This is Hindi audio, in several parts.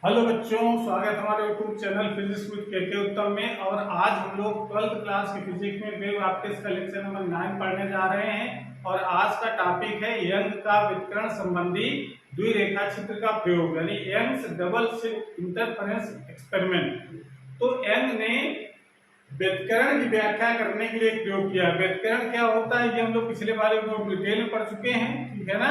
हेलो बच्चों, स्वागत है हमारे यूट्यूब चैनल फिजिक्स विद के उत्तम में। और आज हम लोग 12th क्लास की फिजिक्स में वेव ऑप्टिक्स का लेक्चर नंबर 9 पढ़ने जा रहे हैं। और आज का टॉपिक है यंग का विकिरण संबंधी द्विरेखा चित्र का प्रयोग, यानी Young's double slit interference experiment. तो यंग ने व्यतिकरण की व्याख्या करने के लिए प्रयोग किया। व्यतिकरण क्या होता है ये हम लोग पिछले बार में डिटेल में पढ़ चुके हैं, ठीक है ना।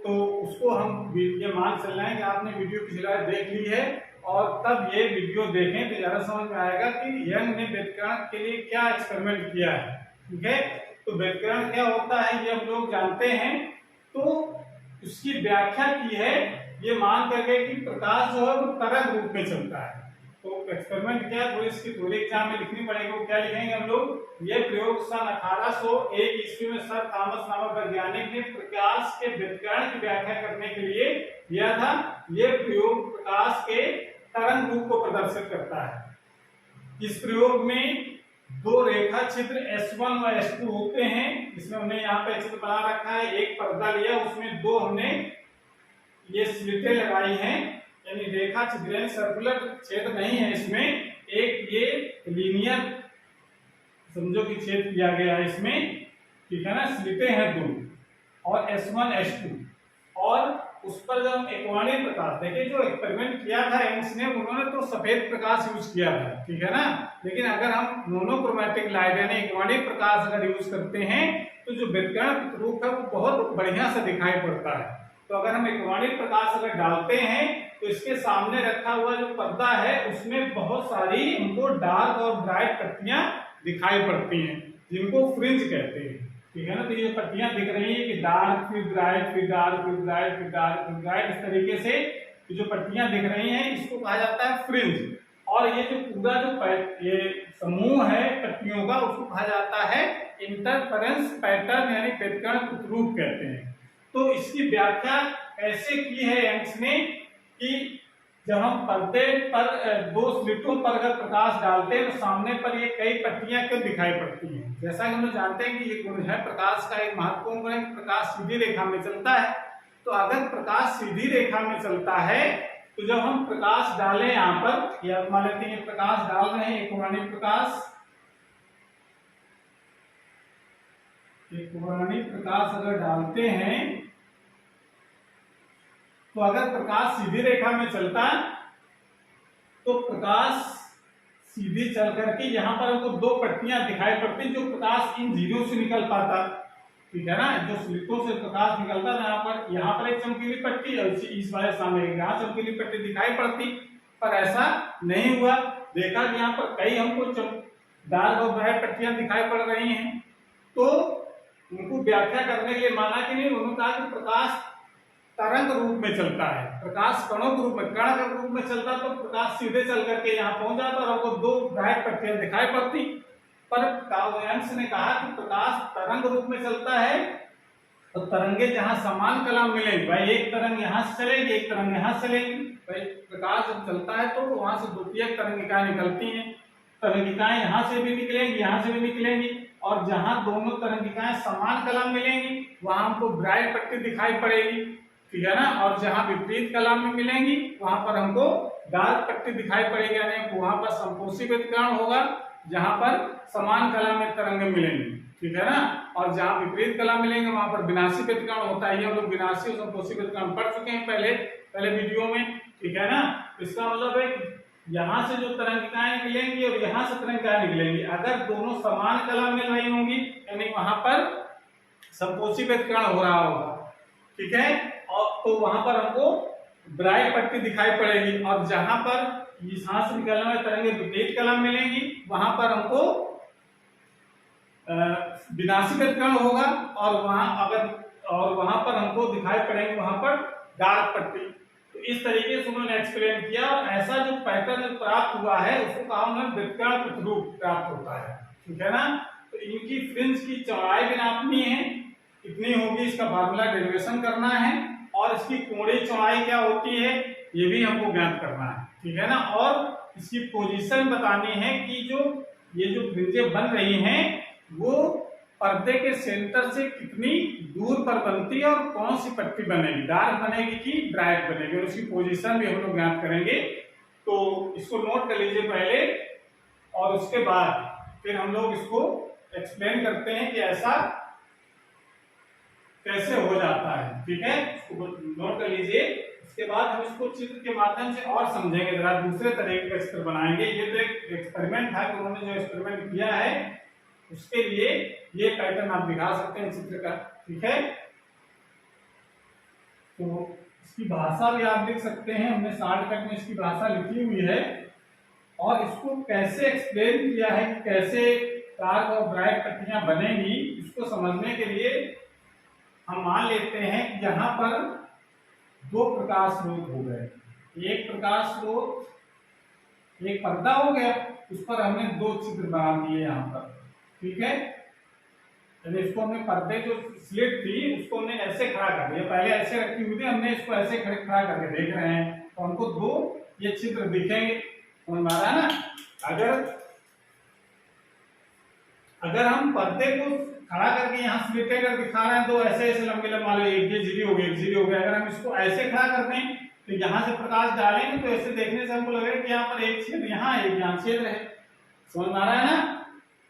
तो उसको हम ये मान चल रहे हैं कि आपने वीडियो पिछला देख ली है और तब ये वीडियो देखें तो ज्यादा समझ में आएगा कि यंग ने व्यतिकरण के लिए क्या एक्सपेरिमेंट किया है, ठीक है। तो व्यतिकरण क्या होता है ये हम लोग जानते हैं। तो उसकी व्याख्या की है ये मान करके कि प्रकाश जो है वो तरंग रूप में चलता है। तो एक्सपेरिमेंट क्या है, थोड़ी इसकी थोड़ी एग्जाम में लिखनी पड़ेगी। वो क्या लिखेंगे हम लोग, ये प्रयोग सन 1801 ईस्वी में सर थॉमस नामक वैज्ञानिक ने प्रकाश के व्यतिकरण की व्याख्या करने के लिए किया था। ये प्रयोग प्रकाश के तरंग रूप को प्रदर्शित करता है। इस प्रयोग में दो रेखा चित्र S1 व S2 होते हैं। इसमें हमने यहाँ पे चित्र बना रखा है, एक पर्दा लिया, उसमें दो हमने ये स्लिटें लगाई हैं, यानी रेखा छिद्र सर्कुलर छेद नहीं है इसमें। एक ये लीनियर समझो कि छेद किया गया है इसमें, ठीक है ना। स्लिटें हैं दो और S1 S2। और उस पर जब हम एक्वानिक प्रकाश देखें, जो एक्सपेरिमेंट किया था एम्स ने, उन्होंने तो सफेद प्रकाश यूज किया था, ठीक है ना। लेकिन अगर हम मोनोक्रोमैटिक लाइट यानी एक्वानिक प्रकाश अगर यूज करते हैं तो जो व्यतिकरण रूप है वो बहुत बढ़िया से दिखाई पड़ता है। तो अगर हम एक्वानिक प्रकाश अगर डालते हैं तो इसके सामने रखा हुआ जो पर्दा है उसमें बहुत सारी हमको डार्क और ब्राइट पट्टियां दिखाई पड़ती हैं, जिनको फ्रिंज कहते हैं, ठीक है ना। तो ये पट्टियां दिख रही है कि डार्क फिर ब्राइट फिर डार्क फिर ब्राइट फिर डार्क फिर ब्राइट, इस तरीके से जो पट्टियां दिख रही हैं इसको कहा जाता है फ्रिंज। और ये जो पूरा जो ये समूह है पट्टियों का उसको कहा जाता है इंटरफेरेंस पैटर्न, यानी व्यतिकरण प्रतिरूप कहते हैं। तो इसकी व्याख्या ऐसे की है यंग्स ने कि जब हम पर्दे पर दो स्लिटों पर अगर प्रकाश डालते हैं तो सामने पर ये कई पट्टियां क्यों दिखाई पड़ती हैं। जैसा कि हम लोग जानते हैं कि ये गुण है प्रकाश का, एक महत्वपूर्ण गुण है कि प्रकाश सीधी रेखा में चलता है। तो अगर प्रकाश सीधी रेखा में चलता है तो जब हम प्रकाश डालें यहाँ पर, या मान लेते हैं प्रकाश डाल रहे हैं, एक प्रकाश अगर डालते हैं तो अगर प्रकाश सीधी रेखा में चलता तो प्रकाश सीधी चल करके यहाँ पर हमको दो पट्टियां दिखाई पड़ती जो प्रकाश इन जीरो से निकल पाता, ठीक है ना। जो स्लिटों से प्रकाश निकलता था यहाँ पर एक चमकीली पट्टी और इस वाले सामने यहाँ चमकीली पट्टी दिखाई पड़ती, पर ऐसा नहीं हुआ। देखा कि यहाँ पर कई हमको डार्क और ब्राइट पट्टियां दिखाई पड़ रही हैं। तो उनको व्याख्या करने के लिए माना कि नहीं, उन्होंने कहा कि प्रकाश तरंग रूप में चलता है, प्रकाश कणों के रूप में, कण के रूप में चलता तो प्रकाश सीधे चल करके यहाँ पहुंच जाता और हमको दो ब्राइट पट्टियां दिखाई पड़ती। पर यंग्स ने कहा कि प्रकाश तरंग रूप में चलता है तो तरंगे जहां समान कला मिलेगी, भाई एक तरंग यहाँ से चलेगी एक तरंग यहाँ से चलेगी। भाई प्रकाश जब चलता है तो वहां से द्वितीयक तरंगिकाएं निकलती हैं, तरंगिकाएं यहाँ से भी निकलेंगी यहाँ से भी निकलेंगी, और जहां दोनों तरंगिकाएं समान कला मिलेंगी वहां हमको ब्राइट पट्टी दिखाई पड़ेगी, ठीक है ना। और जहां विपरीत कला में मिलेंगी वहां पर हमको डार्क पट्टी दिखाई पड़ेगी, यानी वहां पर संपोषी व्यतिकरण होगा जहां पर समान कला में तरंगे मिलेंगी, ठीक है ना। और जहां विपरीत कला मिलेंगे वहां पर विनाशी व्यतिकरण होता है। ये हम लोग विनाशी और संपोषी व्यतिकरण पढ़ चुके हैं पहले वीडियो में, ठीक है ना। इसका मतलब है यहाँ से जो तरंगिकाएं निकलेंगी और यहाँ से तरंगिकाएं निकलेंगी, अगर दोनों समान कला मिल रही होंगी यानी वहां पर संपोषी व्यतिकरण हो रहा होगा, ठीक है। और तो वहां पर हमको ब्राइट पट्टी दिखाई पड़ेगी, और जहां पर यहाँ से निकलने वाली तरंगे विपरीत कला मिलेंगी वहां पर हमको विनाशी व्यतिकरण होगा, और वहां पर हमको दिखाई पड़ेंगे वहां पर डार्क पट्टी। तो इस तरीके से उन्होंने एक्सप्लेन किया, और ऐसा जो पैटर्न प्राप्त हुआ है उसको कहा उन्होंने व्यतिकरण प्रतिरूप प्राप्त होता है, ठीक है ना। तो इनकी फ्रिंज की चौड़ाई भी नापनी है, कितनी होगी इसका फार्मूला डेरिवेशन करना है, और इसकी कोणीय चौड़ाई क्या होती है ये भी हमको ज्ञात करना है, ठीक है ना। और इसकी पोजीशन बतानी है कि ये जो फ्रिंजें बन रही हैं वो पर्दे के सेंटर से कितनी दूर पर बनती है और कौन सी पट्टी बनेगी, डार्क बनेगी कि ब्राइट बनेगी, और उसकी पोजीशन भी हम लोग ज्ञात करेंगे। तो इसको नोट कर लीजिए पहले, और उसके बाद फिर हम लोग इसको एक्सप्लेन करते हैं कि ऐसा कैसे हो जाता है। ठीक है, इसको नोट कर लीजिए। इसके बाद हम इसको चित्र के माध्यम से और समझेंगे, जरा दूसरे तरीके का चित्र बनाएंगे। ये तो एक एक्सपेरिमेंट था कि उन्होंने जो एक्सपेरिमेंट किया है उसके लिए ये पैटर्न आप दिखा सकते हैं चित्र का। ठीक है, तो इसकी भाषा भी आप लिख सकते हैं, हमने शॉर्टकट में इसकी भाषा लिखी हुई है, और इसको कैसे एक्सप्लेन किया है कि कैसे डार्क और ब्राइट पट्टियां बनेंगी, इसको समझने के लिए हम मान लेते हैं कि यहाँ पर दो प्रकाश स्रोत हो गए। एक प्रकाश स्रोत, एक पर्दा हो गया, उस पर हमने दो चित्र बना दिए यहाँ पर। ठीक है, तो इसको हमने पर्दे जो स्लिट थी उसको हमने ऐसे खड़ा कर दिया, पहले ऐसे रखी हुई थी, हमने इसको ऐसे खड़ा करके देख रहे हैं, तो हमको दो ये चित्र दिखेंगे। समझ में आ रहा है ना? अगर हम पर्दे को खड़ा करके यहाँ स्लिटे कर दिखा रहे हैं, तो ऐसे ऐसे लंबे लंबे, मान लो एक ये झिरी हो गई, एक झिरी हो गया, अगर हम इसको ऐसे खड़ा कर दें तो यहाँ से प्रकाश डालेंगे तो ऐसे देखने से हमको लगेगा कि यहाँ पर एक छेद यहाँ, एक यहाँ छेद है। समझ में आ रहा है ना?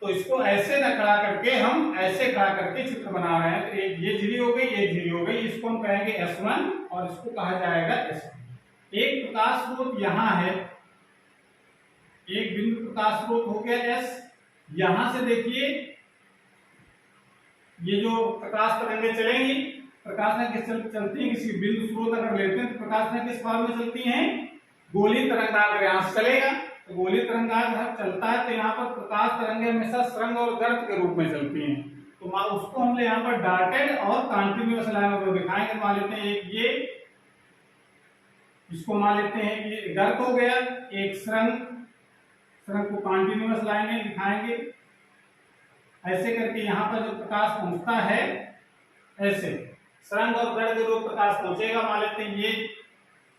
तो इसको ऐसे न खड़ा करके हम ऐसे खड़ा करके चित्र बना रहे हैं, तो एक ये झिरी हो गई, एक झिरी हो गई, इसको हम कहेंगे S1 और इसको कहा जाएगा S2। एक प्रकाश स्रोत यहाँ है, एक बिंदु प्रकाश स्रोत हो गया S। यहां से देखिए ये जो प्रकाश तरंगें चलेंगी, प्रकाश में किस चलती है, किसी बिंदु स्रोत अगर लेते हैं तो प्रकाश में किस फॉर्म में चलती हैं, गोली तरंगाग्र। यहाँ से चलेगा तो गोली तरंगाग्र चलता है, तो यहाँ पर प्रकाश तरंगें हमेशा सरंग और गर्त के रूप में चलती हैं। तो उसको हमने यहाँ पर डार्टेड और कंटिन्यूअस लाइन को दिखाएंगे। मान लेते हैं एक ये, इसको मान लेते हैं कि गर्त हो गया, एक सरंग को कंटिन्यूअस लाइनें दिखाएंगे। ऐसे करके यहाँ पर जो प्रकाश पहुंचता है, ऐसे सरंग और गर्त के रूप प्रकाश पहुंचेगा। मान लेते हैं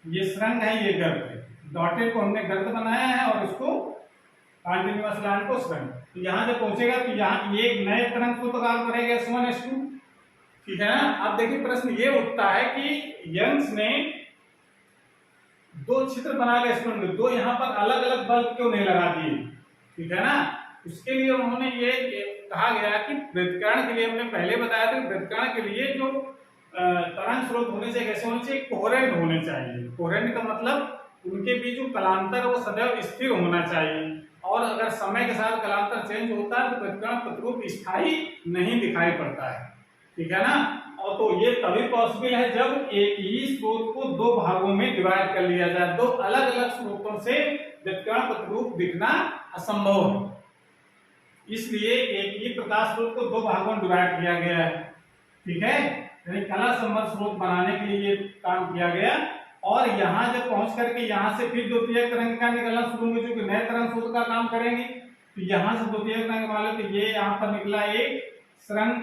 ये सरंग है, ये गर्त है, डॉटेड को हमने गर्त बनाया है और इसको कंटिन्यूअस लाइन को सरंग। तो यहाँ जब पहुंचेगा तो यहाँ ये एक नए तरंग सूत्रकार बनेगा S1 S2। ठीक है ना? अब देखिए प्रश्न ये उठता है कि यंग्स ने दो चित्र बना के स्टूडेंट में दो यहाँ पर अलग अलग बल्ब क्यों नहीं लगा दिए? ठीक है ना? उसके लिए उन्होंने ये कहा गया कि वृत्तकर्ण के लिए, हमने पहले बताया था, वृत्तकर्ण के लिए जो तरंग स्रोत होने चाहिए, कैसे होने चाहिए, कोहेरेंट होने चाहिए। कोहेरेंट का मतलब उनके बीच जो कलांतर वो सदैव स्थिर होना चाहिए, और अगर समय के साथ कलांतर चेंज होता है तो वृत्तकर्ण प्रतिरूप स्थायी नहीं दिखाई पड़ता है। ठीक है ना? और तो ये तभी पॉसिबल है जब एक ही स्रोत को दो भागों में डिवाइड कर लिया जाए। दो अलग अलग स्रोतों से वृत्तकर्ण प्रतिरूप दिखना असंभव है, इसलिए एक ही प्रकाश स्रोत को दो भागों में डिवाइड किया गया है। ठीक है, यानी कला संबंध स्रोत बनाने के लिए ये काम किया गया। और यहाँ जब पहुंच करके यहाँ से फिर द्वितीयक तरंगिका निकलना शुरू होंगे, जो कि नए तरंग स्रोत का काम करेंगे। तो यहाँ से द्वितीयक तरंग वाले, तो ये यहाँ पर निकला एक सरंग,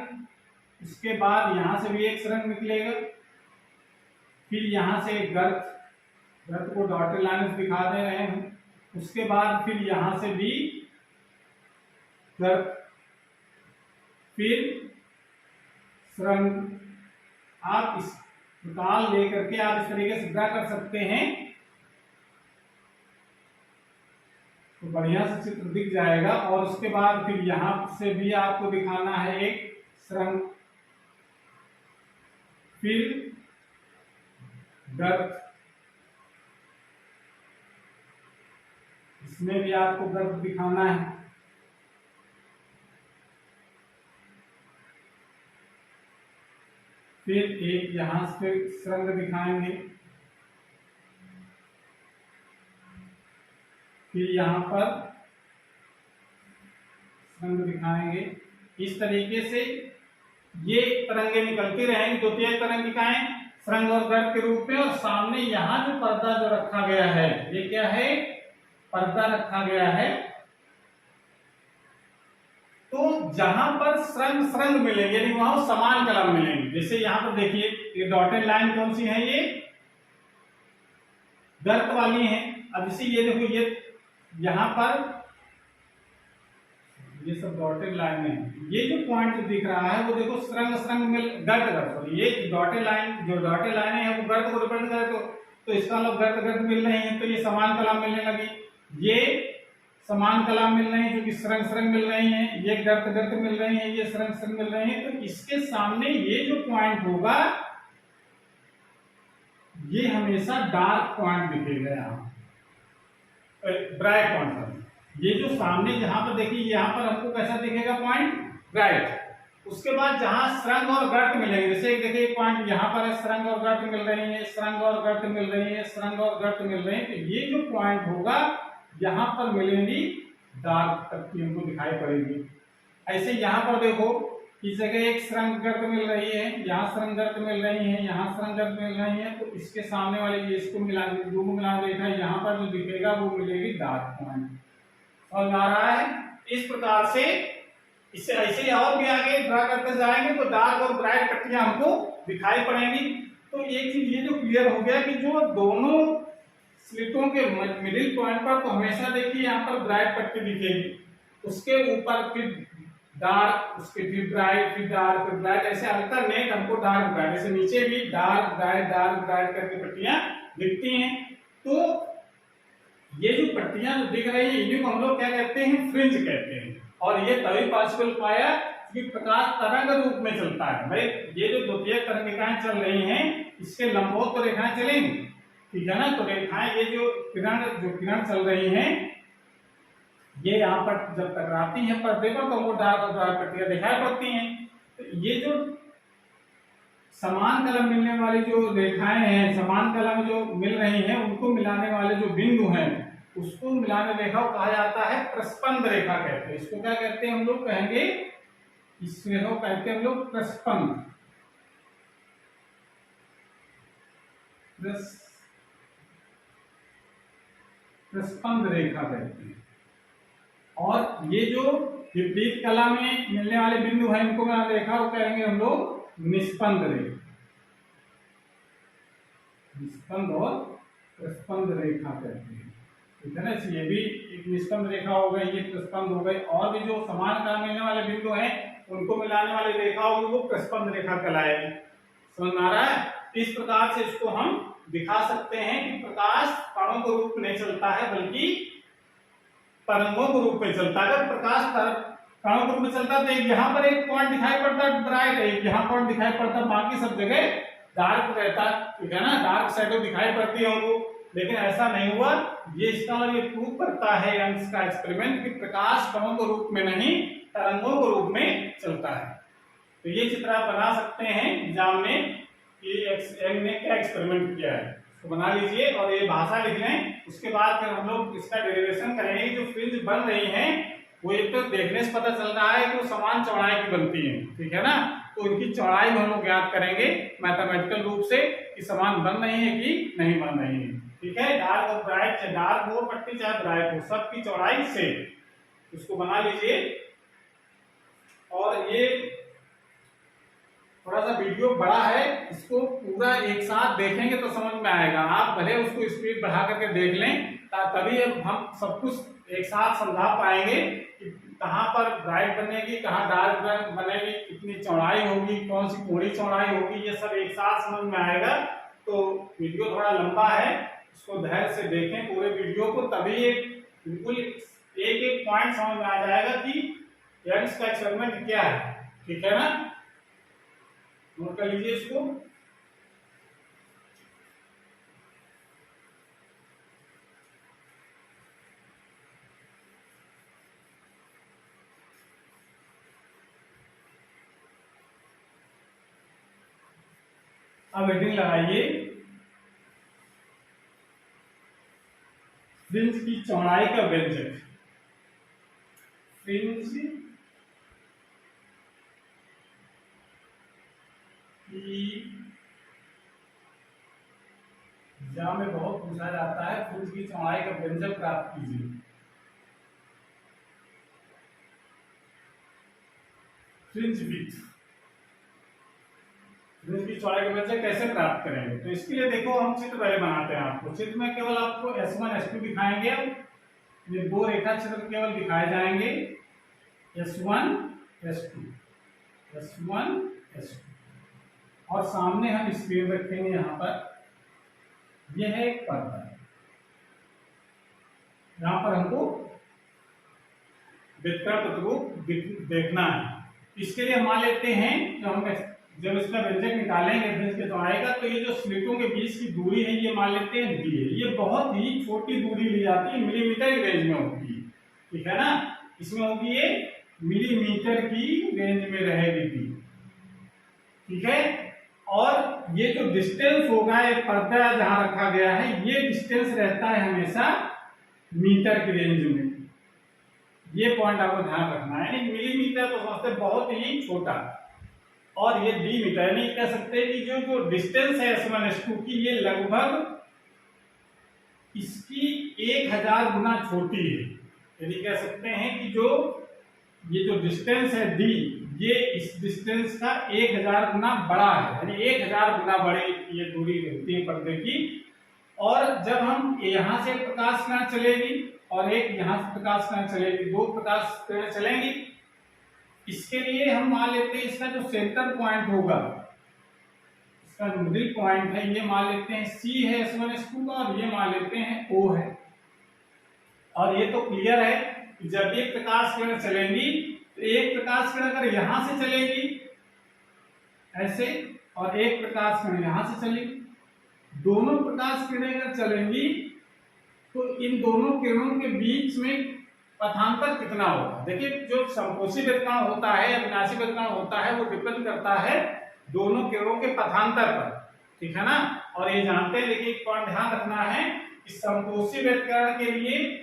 इसके बाद यहां से भी एक सरंग निकलेगा, फिर यहां से एक गर्त को डॉटेड लाइन दिखा दे रहे हैं, उसके बाद फिर यहां से भी गर्त, फिर सरंग। आप इस निकाल लेकर के आप इस तरीके से ड्रा कर सकते हैं, तो बढ़िया से चित्र दिख जाएगा। और उसके बाद फिर यहां से भी आपको दिखाना है एक सरंग, फिर गर्त, इसमें भी आपको गर्त दिखाना है, फिर एक यहां से सरंग दिखाएंगे, फिर यहां पर सरंग दिखाएंगे। इस तरीके से ये तरंगे निकलती रहेंगी, द्वितीयक तरंगिकाएं सरंग और गर्त के रूप में। और सामने यहाँ जो पर्दा जो रखा गया है, ये क्या है, पर्दा रखा गया है। तो जहां पर सरंग सरंग मिलेंगे, यानी वहां समान कलर मिलेंगे। जैसे यहाँ पर देखिए ये डॉटेड लाइन कौन सी है, ये गर्त वाली है। अब इसी ये देखो, ये यहाँ पर ये सब डॉटेड लाइन है। ये जो पॉइंट दिख रहा है वो देखो श्रृंग श्रृंग मिल गर्त गर्त, ये डॉटेड लाइन, जो डॉटेड लाइन है वो गर्त को रिप्रेजेंट करे, तो इसका मतलब गर्त गर्त मिल रही है, तो ये समान कला मिलने लगी। ये समान कला मिल रही है जो कि श्रृंग श्रृंग मिल रही है, ये गर्त गर्त मिल रही है, ये श्रृंग श्रृंग मिल रही है। तो इसके सामने ये जो पॉइंट होगा ये हमेशा डार्क पॉइंट दिखेगा, यहाँ ब्राइट पॉइंट पर। ये जो सामने जहां पर देखिए यहाँ पर हमको कैसा दिखेगा पॉइंट, ब्राइट। उसके बाद जहां श्रृंग और गर्त मिलेंगे, जैसे देखिए पॉइंट यहाँ पर है, श्रृंग और गर्त मिल रही है, श्रृंग और गर्त मिल रही है, श्रृंग और गर्त मिल रही है, तो ये जो पॉइंट होगा यहाँ पर मिलेंगी डार्क पट्टी हमको दिखाई पड़ेगी। ऐसे यहाँ पर देखो इस जगह एक श्रृंग गर्त मिल रही है, यहाँ श्रृंग गर्त मिल रही है, यहाँ श्रृंग गर्त मिल रही है, तो इसके सामने वाले ये इसको मिला दोनों मिला देखा, यहाँ पर जो दिखेगा वो मिलेगी डार्क पॉइंट। समझ आ रहा है? इस प्रकार से इससे ऐसे और भी आगे ड्रा करते जाएंगे तो डार्क और ब्राइट पट्टियां हमको दिखाई पड़ेंगी। तो एक चीज ये जो क्लियर हो गया कि जो दोनों स्लिटों के मिडिल पॉइंट पर तो हमेशा देखिए यहाँ पर ब्राइट पट्टी दिखेगी, उसके ऊपर फिर डार्क, उसके फिर ब्राइट, फिर डार्क, फिर ब्राइट, ऐसे अल्टरनेट हमको डार्क ब्राइट, ऐसे नीचे भी डार्क ब्राइट करके पट्टियां दिखती हैं। तो ये जो पट्टियां दिख रही है इन्हीं को हम लोग क्या कहते हैं, फ्रिंज कहते हैं। और ये तभी पॉसिबल पाया कि प्रकाश तरंग रूप में चलता है। भाई ये जो द्वितीय तरंगिकाएं चल रही हैं इसके लंबवत तो रेखाएं चलेंगी, ठीक है ना। तो रेखाएं ये जो किरण चल रही हैं ये यहाँ पर जब टकराती हैं पर्दे पर तो वो डार्क और ब्राइट पट्टियां दिखाई पड़ती हैं। तो ये जो समान कलम मिलने वाली जो रेखाएं हैं, समान कलम जो मिल रही हैं उनको मिलाने वाले जो बिंदु हैं उसको मिलाने रेखा को कहा जाता है प्रस्पंद रेखा कहते हैं। इसको क्या कहते हैं हम लोग कहेंगे, इस रेखा को कहते हैं हम लोग प्रस्पंद, प्रस्पंद रेखा कहते हैं। और ये जो विपरीत कला में मिलने वाले बिंदु हैं इनको मिलाने रेखा को कहेंगे हम लोग निष्पंद रेखा, निष्पंद और प्रस्पंद रेखा कहते हैं, ठीक है ना। ये भी एक निष्पंद रेखा हो गई, ये प्रस्पंद हो गई। और भी जो समान कला मिलने वाले बिंदु हैं उनको मिलाने वाली रेखा होगी वो प्रस्पंद रेखा कहलाएगी। समझ में आ रहा है? इस प्रकार से इसको हम दिखा सकते हैं कि प्रकाश कणों के रूप में नहीं चलता है बल्कि तरंगों के रूप में चलता है। अगर प्रकाश कणों के रूप में चलता है तो यहाँ पर एक पॉइंट दिखाई पड़ता है ब्राइट, एक यहाँ पॉइंट दिखाई पड़ता है, बाकी सब जगह डार्क रहता है, ठीक है ना, डार्क शैडो दिखाई पड़ती है हमको। लेकिन ऐसा नहीं हुआ, ये इसका ये प्रूव करता है यंग्स का एक्सपेरिमेंट कि प्रकाश कणों के रूप में नहीं तरंगों के रूप में चलता है। तो ये चित्र आप बना सकते हैं एग्जाम में कि यंग ने क्या एक्सपेरिमेंट किया है, तो बना लीजिए और ये भाषा लिख लें। उसके बाद फिर हम लोग इसका डेरिवेशन करेंगे। जो फ्रिंज बन रही हैं वो एक तो देखने से पता चल रहा है कि वो समान चौड़ाई की बनती है, ठीक है ना। तो इनकी चौड़ाई हम लोग ज्ञात करेंगे मैथमेटिकल रूप से कि समान बन रही है कि नहीं बन रही है, ठीक है। डार्क और ब्राइट, चाहे डार्क हो पट्टी चाहे ब्राइट हो, सबकी चौड़ाई से इसको बना लीजिए। और ये थोड़ा सा वीडियो बड़ा है, इसको पूरा एक साथ देखेंगे तो समझ में आएगा। आप भले उसको स्पीड बढ़ा करके देख लें तभी हम सब कुछ एक साथ समझा पाएंगे कि कहाँ पर ब्राइट बनेगी, कहाँ डार्क बनेगी, कितनी चौड़ाई होगी, कौन सी कोणी चौड़ाई होगी, ये सब एक साथ समझ में आएगा। तो वीडियो थोड़ा लंबा है, इसको धैर्य से देखें पूरे वीडियो को, तभी बिल्कुल एक एक पॉइंट समझ में आ जाएगा कि यंग्स का एक्सपेरिमेंट क्या है, ठीक है ना। नोट कर लीजिए इसको। अब हेडिंग लगाइए फ्रिंज की चौड़ाई का व्यंजक। फ्रिंज एग्जाम में बहुत पूछा जाता है, फ्रिंज की चौड़ाई का व्यंजक प्राप्त कीजिए। फ्रिंज विड्थ, फ्रिंज की चौड़ाई का व्यंजक कैसे प्राप्त करेंगे, तो इसके लिए देखो हम चित्र पहले बनाते हैं। आपको चित्र में केवल आपको S1 S2 दिखाएंगे, अब ये दो रेखा चित्र केवल दिखाए जाएंगे। S1 S2 S1 S2 और सामने हम स्क्रीन रखेंगे यहाँ पर। यह है एक पर्दा, यहाँ पर हमको व्युत्क्रम प्रतिरूप देखना है। इसके लिए मान लेते हैं जब इसका व्यंजक निकालेंगे के तो आएगा, तो ये जो स्लिटों के बीच की दूरी है ये मान लेते हैं d है। ये बहुत ही छोटी दूरी ली जाती है, मिलीमीटर की रेंज में होती है, ठीक है ना। इसमें होगी ये मिलीमीटर की रेंज में रहेगी d, ठीक है। और ये जो डिस्टेंस होगा, ये पर्दा जहां रखा गया है, ये डिस्टेंस रहता है हमेशा मीटर की रेंज में। ये पॉइंट आपको ध्यान रखना है। यानी मिलीमीटर तो समझते बहुत ही छोटा, और ये डी मीटर, यानी कह सकते हैं कि जो डिस्टेंस है S1 S2 की, ये लगभग इसकी 1000 गुना छोटी है। यानी कह सकते हैं कि ये जो डिस्टेंस है d, ये इस डिस्टेंस का 1000 गुना बड़ा है। यानी 1000 गुना बड़ी ये दूरी होती है पर्दे की। और जब हम यहाँ से प्रकाश किरण चलेगी और एक यहाँ से प्रकाश किरण चलेगी, दो प्रकाश किरण चलेंगी। इसके लिए हम मान लेते हैं इसका जो सेंटर पॉइंट होगा, इसका जो मिडिल पॉइंट है, ये मान लेते हैं C है S1 S2 का, और ये मान लेते हैं O है। और ये तो क्लियर है कि जब एक प्रकाश किरण चलेंगी तो एक प्रकाश किरण अगर यहां से चलेगी ऐसे, और एक प्रकाश किरण यहां से चलेगी, दोनों प्रकाश किरणें अगर चलेंगी तो इन दोनों किरणों के बीच में पथांतर कितना होगा। देखिए, जो समकोशी व्यतिकरण होता है या विनाशी व्यतिकरण होता है, वो डिपेंड करता है दोनों किरणों के पथांतर पर, ठीक है ना। और ये जानते हैं, लेकिन एक पॉइंट ध्यान रखना है कि समकोशी व्यतिकरण के लिए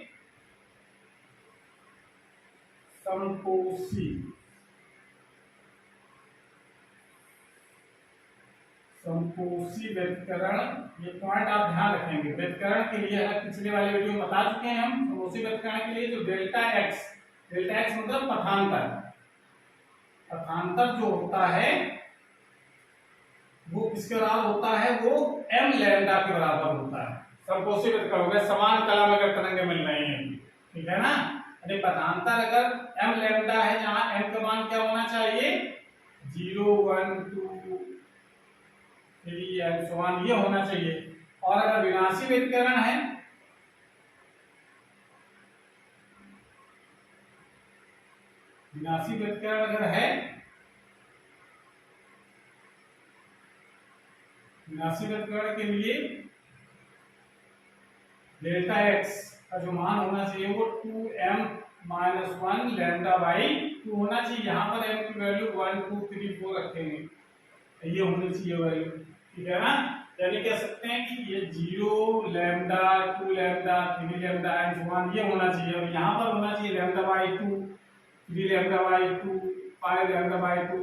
समकोशी व्यतिकरण, ये पॉइंट आप ध्यान रखेंगे। व्यतिकरण के लिए पिछले वाले वीडियो में बता चुके हैं हम। समकोशी व्यतिकरण के लिए जो डेल्टा एक्स मतलब पथांतर जो होता है वो किसके बराबर होता है, वो m लैम्डा के बराबर होता है। समकोशी व्यतिकरण हो गया, समान कला में अगर तरंगें मिल रही हैं, ठीक है ना। यानी पथांतर अगर m लैम्डा है, जहां m का मान क्या होना चाहिए, 0 1 2 3 एंड सो ऑन, ये होना चाहिए। और अगर विनाशी व्यतिकरण है, विनाशी व्यतिकरण अगर है, विनाशी व्यतिकरण के लिए डेल्टा एक्स का जो मान होना चाहिए वो 2m - 1 लैम्डा बाई 2 होना चाहिए। यहाँ पर m की वैल्यू 1 2 3 4 रखेंगे, ये होनी चाहिए वैल्यू, ठीक है ना। यानी कह सकते हैं कि ये 0 lambda 2 lambda 3 lambda and so on, ये होना चाहिए। और यहाँ पर होना चाहिए lambda by 2 3 lambda by 2 5 lambda by 2,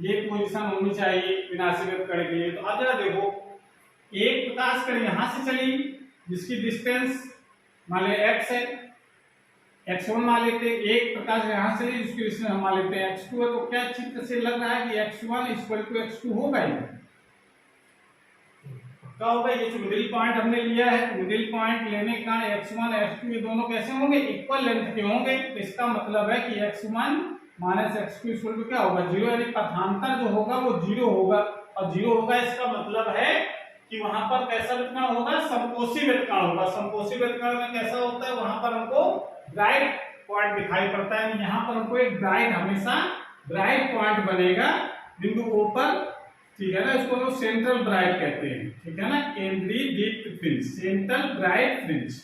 ये पोजीशन होनी चाहिए विनाशी व्यतिकरण के लिए। तो अब जरा देखो, एक प्रकाश किरण यहां से चली जिसकी डिस्टेंस मान ले x है, x1 मान लेते हैं। एक प्रकाश यहां से जिसकी डिस्टेंस हम मान लेते हैं x2 है। तो क्या चित्र से लग रहा है कि x1 = x2 होगा ही, क्या होगा। ये जो मिडिल पॉइंट हमने लिया है, मिडिल पॉइंट लेने के कारण x1 x2 ये दोनों कैसे होंगे, इक्वल लेंथ के होंगे। तो इसका मतलब है कि x1 - x2 = क्या होगा, 0। यानी पथांतर जो होगा वो 0 होगा, और 0 होगा इसका मतलब है कि वहां पर कैसा व्यतिकरण होगा, समकोशी व्यतिकरण होगा। समकोशी व्यतिकरण में कैसा होता है, वहां पर हमको ब्राइट पॉइंट दिखाई पड़ता है। यहाँ पर हमको एक ब्राइट, हमेशा ब्राइट पॉइंट बनेगा बिंदु O पर, ठीक है ना। इसको हम सेंट्रल ब्राइट कहते हैं, ठीक है ना, केंद्रीय दीप्त फ्रिंज, सेंट्रल ब्राइट फ्रिंज,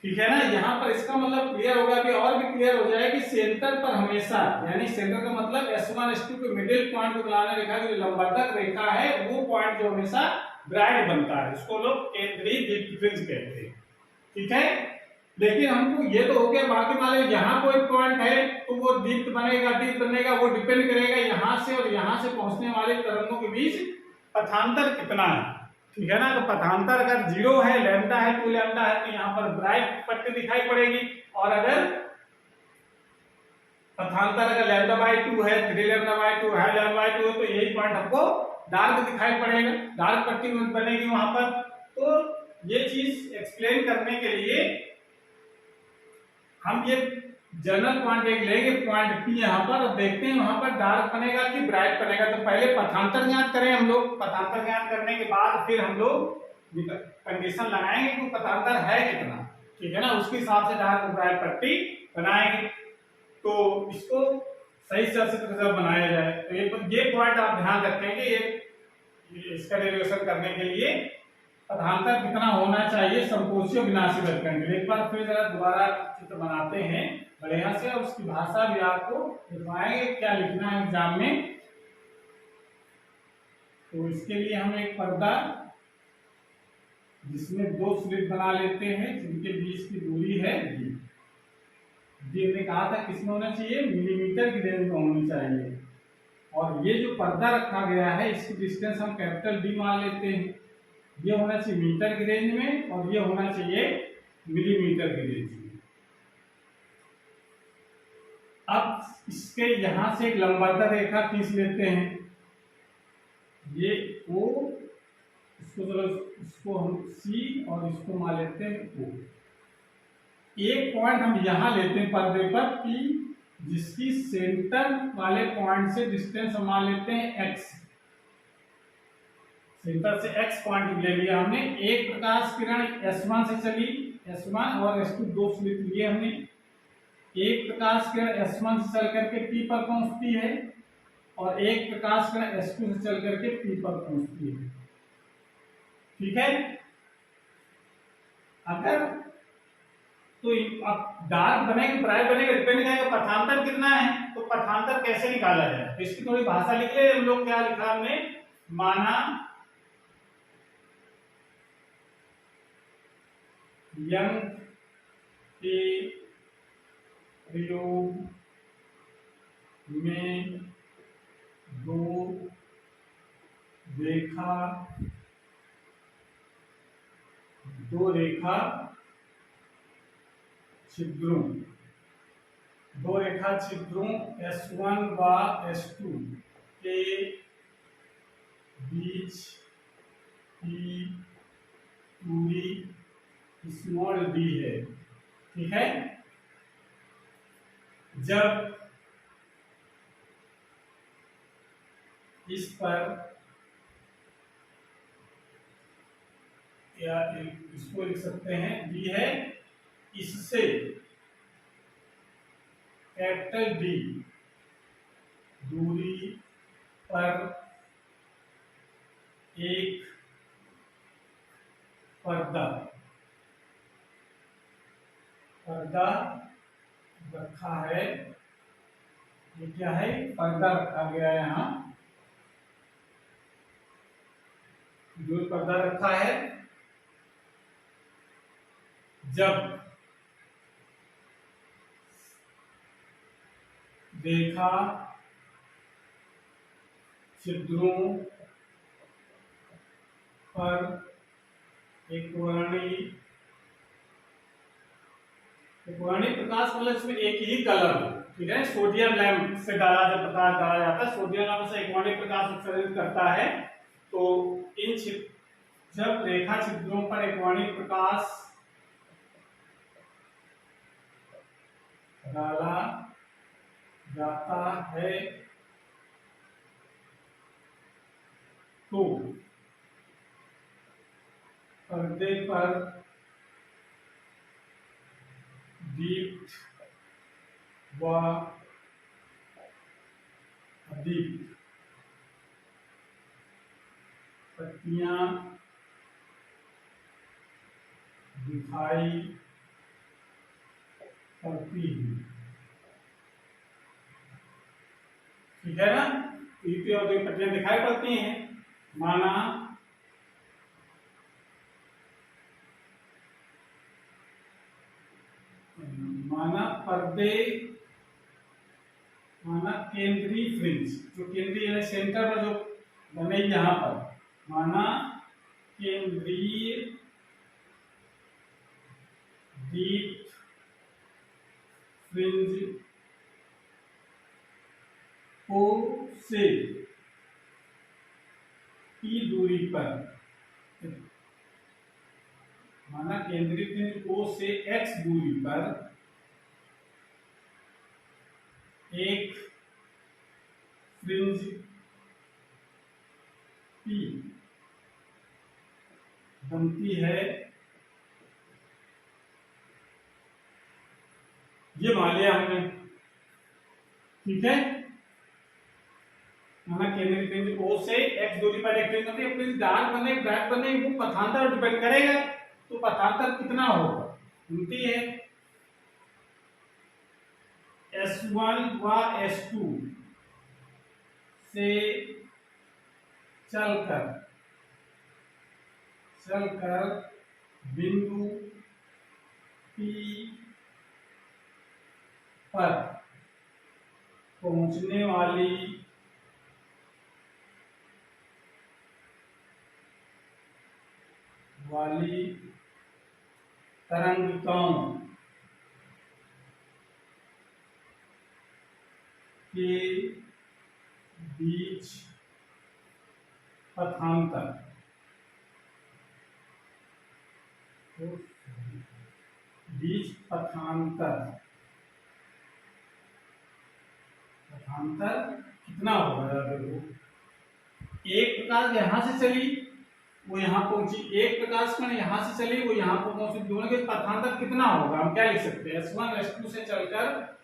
ठीक है ना। यहाँ पर इसका मतलब क्लियर होगा, अभी और भी क्लियर हो जाए कि सेंटर पर हमेशा, यानी सेंटर का मतलब S1 S2 के मिडिल पॉइंट को बुलाने रेखा की जो लंबवत रेखा है, वो पॉइंट जो हमेशा ब्राइट बनता है, इसको लोग केंद्रीय दीप्त फ्रिंज कहते हैं, ठीक है। लेकिन हमको ये तो हो गया, बाकी मान लो यहाँ कोई पॉइंट है तो वो दीप्त बनेगा, वो डिपेंड करेगा यहाँ से और यहाँ से पहुंचने वाले तरंगों के बीच पथांतर कितना है, ठीक है ना। तो पथांतर अगर 0 है, लैम्डा है 2 लैम्डा है, तो यहाँ पर ब्राइट पट्टी दिखाई पड़ेगी। और अगर पथांतर अगर लैम्डा बाई 2 है, 3 लैम्डा बाई 2 है, लैम्डा बाई 2 है, तो यही पॉइंट हमको डार्क दिखाई पड़ेगा, डार्क पट्टी बनेगी वहां पर। तो ये चीज एक्सप्लेन करने के लिए हम ये जनरल पॉइंट एक लेंगे, पॉइंट पी यहाँ पर, और देखते हैं वहां पर डार्क बनेगा कि ब्राइट बनेगा। तो पहले पथांतर ज्ञात करें हम लोग। पथांतर ज्ञात करने के बाद फिर हम लोग कंडीशन लगाएंगे कि पथांतर है कितना, ठीक है ना, उसके हिसाब से डार्क और ब्राइट पट्टी बनाएंगे। तो इसको सही से अच्छी तरह से बनाया जाए। तो ये पॉइंट आप ध्यान रखेंगे, ये इसका डेरिवेशन करने के लिए पथांतर कितना होना चाहिए संकोचीय विनाशी वर्गखंड। एक बार फिर जरा दोबारा चित्र बनाते हैं बढ़िया से, और उसकी भाषा भी आपको दिखाएंगे क्या लिखना है एग्जाम में। तो इसके लिए हम एक पर्दा जिसमें दो स्लिट बना लेते हैं जिनके बीच की दूरी है डी। हमने कहा था किसमें होना चाहिए, मिलीमीटर की रेंज में होनी चाहिए। और ये जो पर्दा रखा गया है इसकी डिस्टेंस हम कैपिटल डी मान लेते हैं। ये होना चाहिए मीटर की रेंज में और ये होना चाहिए मिलीमीटर की रेंज में। अब इसके यहां से एक लंबवत रेखा खींच लेते हैं, ये ओ, इसको हम सी और इसको मान लेते हैं ओ। एक पॉइंट हम यहां लेते हैं पर्दे पर पी, जिसकी सेंटर वाले पॉइंट से डिस्टेंस हम मान लेते हैं एक्स। सेंटर से x पॉइंट ले लिया हमने। एक प्रकाश किरण S1 से चली, S1 और S2 दो स्लिट लिए हमने। एक प्रकाश किरण S1 से चल करके P पर पहुंचती है और एक प्रकाश किरण S2 से चल करके P पर पहुंचती है, ठीक है। अगर तो अब डार्क बनेगा ब्राइट बनेगा डिपेंड करेगा पथांतर कितना है। तो पथांतर कैसे निकाला जाए, तो इसकी थोड़ी भाषा लिख ले हम लोग। क्या लिखा हमने, माना यंग के प्रयोग में दो रेखा छिद्रों S1 व S2 के बीच की दूरी स्मॉल d है, ठीक है। जब इस पर या इसको लिख सकते हैं d है, इससे कैपिटल D दूरी पर एक पर्दा रखा है। ये क्या है, पर्दा रखा गया है यहाँ, जो पर्दा रखा है। जब रेखा छिद्रों पर एक वर्णीय प्रकाश मतलब इसमें एक ही कलर, ठीक है। सोडियम लैंप से डाला जब प्रकाश डाला जाता है, सोडियम लैंप से एक वर्णीय प्रकाश उत्सर्जित करता है। तो जब रेखा छिद्रों पर एक वर्णीय प्रकाश डाला जाता है तो पर्दे पर दीप्त व अदीप्त पट्टियां दिखाई पड़ती हैं, ठीक है ना। दीप्ति और दो पट्टियां दिखाई पड़ती हैं। माना केंद्रीय फ्रिंज, जो केंद्रीय सेंटर पर जो बने यहाँ पर, माना केंद्रीय दीप्त फ्रिंज O से P दूरी पर, माना केंद्रीय फ्रिंज O से X दूरी पर एक फ्रिंज P बनती है, ये मान लिया हमने, ठीक है। माना केंद्रीय फ्रिंज O से x दूरी पर एक फ्रिंज होती है, फ्रिंज डार्क बने ब्राइट बने वो पथांतर डिपेंड करेगा, तो पथांतर कितना होगा बनती है S1 व S2 से चलकर बिंदु P पर पहुंचने वाली तरंगिकाओं के बीच पथांतर कितना होगा, देखो एक प्रकाश यहां से चली वो यहां पहुंची, एक प्रकाश कण यहां से चली वो यहां पर पहुंची, दोनों के पथांतर कितना होगा हम क्या लिख सकते हैं, S1 S2 से चलकर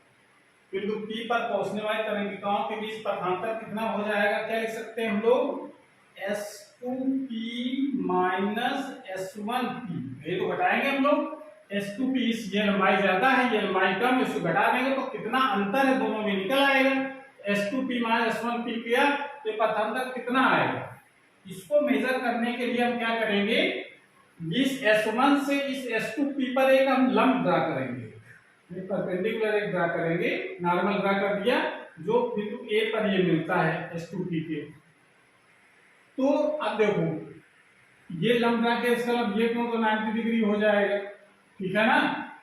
बिंदु P पर पहुंचने वाली तरंगिकाओं के बीच पथांतर कितना हो जाएगा, क्या लिख सकते हैं हम लोग S2P माइनस S1P, ये तो घटाएंगे हम लोग, S2P ये लंबाई ज्यादा है ये लंबाई कम, इसको घटा देंगे तो कितना अंतर है दोनों में निकल आएगा, S2P माइनस S1P किया तो पथांतर कितना आएगा। इसको मेजर करने के लिए हम क्या करेंगे, इस S1 से इस S2P पर एक हम लंब ड्रा करेंगे, परपेंडिकुलर एक ड्रा करेंगे, नॉर्मल ड्रा कर दिया जो बिंदु A पर ये मिलता है S2P के। तो अब देखो ये लंब ड्रा के इसका मतलब ये कोण तो 90 डिग्री हो जाएगा, ठीक है ना,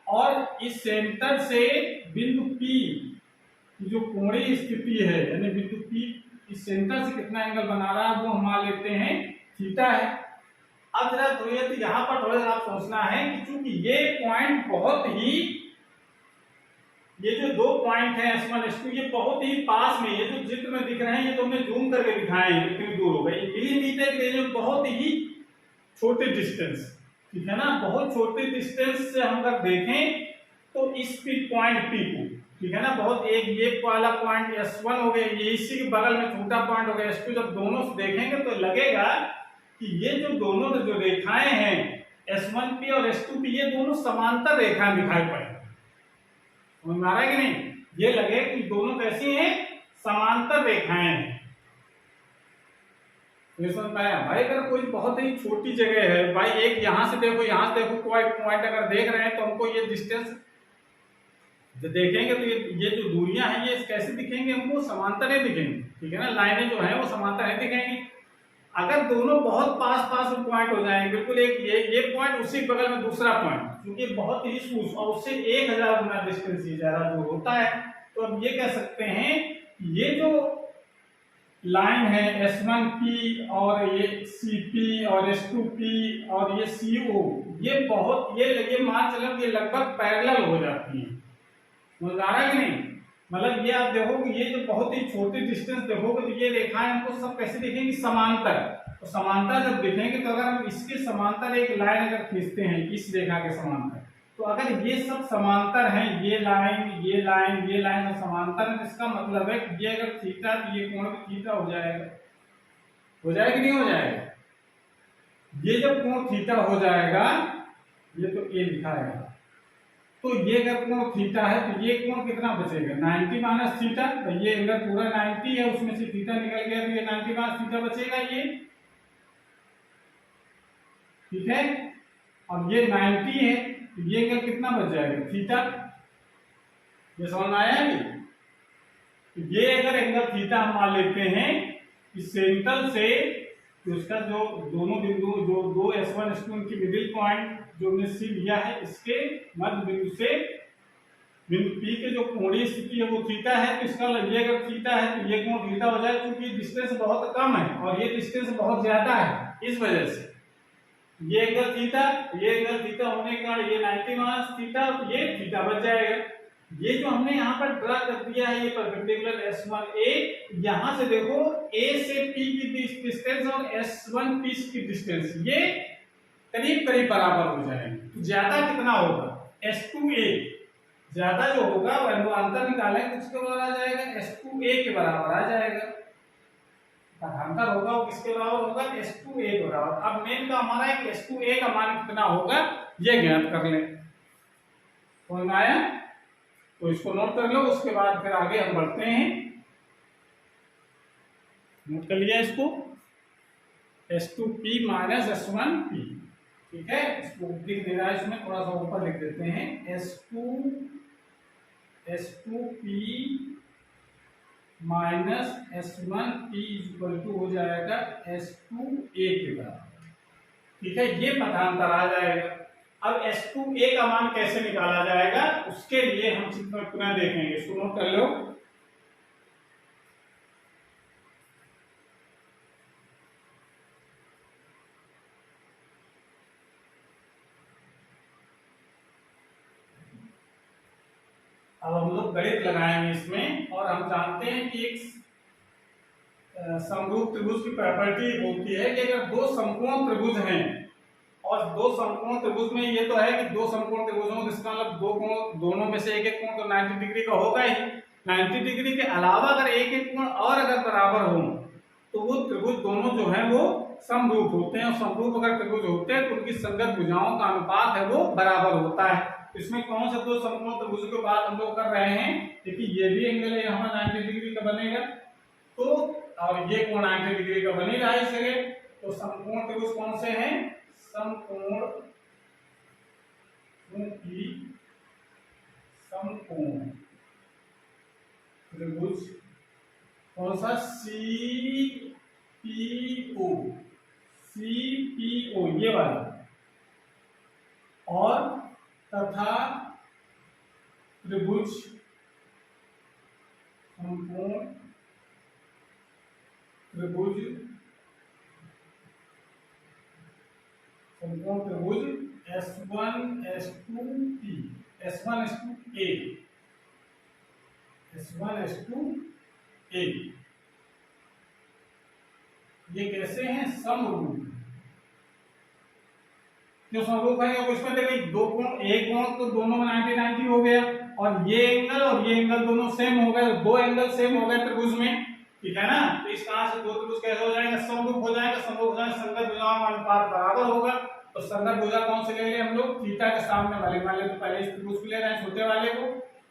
और इस सेंटर से बिंदु P की जो कोणीय स्थिति है यानी बिंदु P इस सेंटर से कितना एंगल बना रहा है वो हम मान लेते हैं थीटा है। अब जरा तो यहाँ पर थोड़ा सा सोचना है कि चूंकि ये पॉइंट बहुत ही, ये जो दो पॉइंट है S1 S2 ये बहुत ही पास में, ये जो चित्र में दिख रहे हैं ये तो हमने जूम करके दिखाए हैं कितनी दूर हो गई, मिलीमीटर के रेंज में बहुत ही छोटे डिस्टेंस, ठीक है ना, बहुत छोटे डिस्टेंस से हम अगर देखें तो इस पॉइंट P को, ठीक है ना, बहुत एक ये वाला पॉइंट S1 हो गया, ये इसी के बगल में छोटा पॉइंट हो गया S2, जब दोनों से देखेंगे तो लगेगा कि ये जो दोनों जो रेखाएं हैं S1P और S2P ये दोनों समांतर रेखाएं दिखाई पड़ेंगी, समझ में आ रहा है कि नहीं, ये लगे कि दोनों कैसी हैं समांतर रेखाएं हैं। समझ पाया भाई, अगर कोई बहुत ही छोटी जगह है भाई, एक यहां से देखो कोई पॉइंट अगर देख रहे हैं तो हमको ये डिस्टेंस जो देखेंगे तो ये जो दूरियां हैं ये कैसे दिखेंगे, हमको समांतर ही दिखेंगे, ठीक है ना, लाइनें जो है वो समांतर ही दिखेंगी। अगर दोनों बहुत पास में पॉइंट हो जाएंगे, बिल्कुल एक ये पॉइंट उसी बगल में दूसरा पॉइंट, क्योंकि बहुत ही सूक्ष्म और उससे 1000 गुना डिस्टेंस ही ज्यादा दूर होता है, तो हम ये कह सकते हैं ये जो लाइन है S1P और ये CP और S2P और ये CO ये बहुत ये मान चलो ये लगभग पैरेलल हो जाती है, समझ आ रहा है कि नहीं, मतलब ये आप देखोगे ये जो बहुत ही छोटी डिस्टेंस देखोगे तो ये रेखाएं हमको सब कैसे दिखेंगी समांतर, तो समांतर जब दिखेंगे तो अगर हम इसके समांतर एक लाइन अगर खींचते हैं इस रेखा के समांतर, तो अगर ये सब समांतर हैं, ये लाइन सब समांतर है, इसका मतलब है कि ये अगर थीटा तो ये कोण भी थीटा हो जाएगा कि नहीं हो जाएगा, ये जब कोण थीटा हो जाएगा ये तो ए लिखा है, तो ये अगर कोण थीटा है तो ये कोण कितना बचेगा 90 माइनस थीटा, तो ये एंगल पूरा 90 है उसमें से थीटा निकल गया तो ये 90 माइनस थीटा बचेगा ये, ठीक है, और ये 90 है तो ये एंगल कितना बच जाएगा थीटा, ये समझ में आया है, तो ये अगर एंगल थीटा हम मान लेते हैं इस सेंटर से, तो इसका जो दोनों बिंदु जो दो S1 S2 की मिडिल पॉइंट जो हमने C लिया है इसके मध्य बिंदु से बिंदु P के जो कोणीय स्थिति है वो थीटा है, तो इसका ये अगर थीटा है तो ये कोण थीटा हो जाए, क्योंकि डिस्टेंस बहुत कम है और ये डिस्टेंस बहुत ज्यादा है, इस वजह से ये एंगल थीटा होने के कारण ये 90 माइनस थीटा, ये थीटा बच जाएगा, ये जो हमने यहाँ पर ड्रा कर दिया है, ये परपेंडिकुलर S1A, यहाँ से देखो A से P की डिस्टेंस और S1 P की डिस्टेंस ये करीब करीब बराबर हो जाएंगे। ज्यादा कितना होगा? S2A ज्यादा जो होगा वो अंतर निकालेंगे किसके बराबर आ जाएगा? S2A के बराबर आ जाएगा। अंतर होगा वो किसके बराबर होगा? S2A के बराबर। अब मेन का हमारा एक S2A का मान कितना होगा ये ज्ञात कर लें। समझ आया? तो इसको नोट कर लो, उसके बाद फिर आगे हम बढ़ते हैं। नोट कर लिया इसको, S2P माइनस S1P, ठीक है। इसको लिख दे रहा है, इसमें थोड़ा सा ऊपर लिख देते हैं, S2P minus S1P equal to हो जाएगा S2A के बराबर, ठीक है। ये पदांतर आ जाएगा। अब S2A का मान कैसे निकाला जाएगा उसके लिए हम चित्र में पुनः देखेंगे। इसको नोट कर लो। अब हम लोग गणित लगाएंगे इसमें, और हम जानते हैं कि एक समरूप त्रिभुज की प्रॉपर्टी होती है कि अगर दो समकोण त्रिभुज हैं, और दो समकोण त्रिभुज में ये तो है कि दो समकोण त्रिभुज हों, इसका मतलब दो कोण, दोनों में से एक एक कोण तो 90 डिग्री का होगा ही। 90 डिग्री के अलावा अगर एक एक कोण और अगर बराबर हो तो वो त्रिभुज दोनों जो है वो समरूप होते हैं। और समरूप अगर त्रिभुज होते हैं तो उनकी संगत भुजाओं का अनुपात है वो बराबर होता है। इसमें कौन से दो समकोण त्रिभुज की बात हम लोग कर रहे हैं? देखिए ये भी एंगल है यहाँ 90 डिग्री का बनेगा, तो और ये कोण 90 डिग्री का बन ही रहा है इस जगह। तो समकोण त्रिभुज कौन से हैं? समकोण त्रिभुज कौन सा? CPO ये वाला, और तथा त्रिभुज समकोण त्रिभुज S1 S2P S1 S2A ये कैसे हैं? समरूप। जो समरूप है उसमें देखिए दो कोण, एक कोण तो दोनों में 90-90 हो गया, और ये एंगल दोनों सेम हो गए, दो एंगल सेम हो गए त्रिभुज में, ठीक है ना। तो इस तरह से दो त्रिभुज कैसे हो जाएगा? समरूप हो जाएगा। समरूप हो जाएगा, संगत भुजाओं का अनुपात बराबर होगा। तो संगत भुजा कौन से ले लिए हम लोग? थीटा के सामने वाले, मान ले तो पहले इस त्रिभुज को ले रहे हैं छोटे वाले को,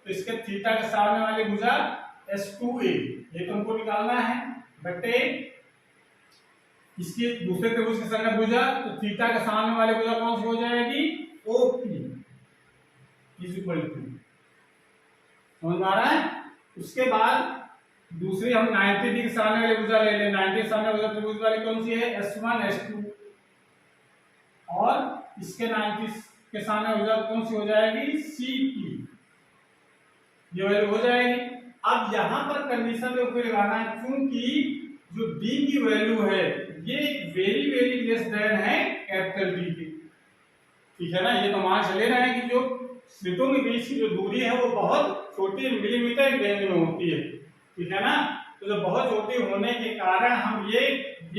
तो इसके थीटा के सामने वाली भुजा S2A ये तुमको निकालना है, बटे इसकी दूसरे त्रिभुज की संगत भुजा, तो थीटा के सामने वाले भुजा कौन सी हो जाएगी? OP इज इक्वल टू, समझ आ रहा है? उसके बाद दूसरी हम 90 डिग्री के सामने वाली भुजा ले लें। 90 के सामने भुजा त्रिभुज वाली कौन सी है? S1 S2, और इसके 90 के सामने भुजा कौन सी हो जाएगी? CP, ये वैल्यू हो जाएगी। अब यहां पर कंडीशन में फिर लगाना है, क्योंकि जो D की वैल्यू है ये वेरी वेरी लेस देन है कैपिटल D की, ठीक है ना। ये तो मान चले रहे हैं कि जो स्लिटों के बीच की जो दूरी है वो बहुत छोटी मिलीमीटर रेंज में होती है, ठीक है ना। तो जो बहुत छोटी होने के कारण हम ये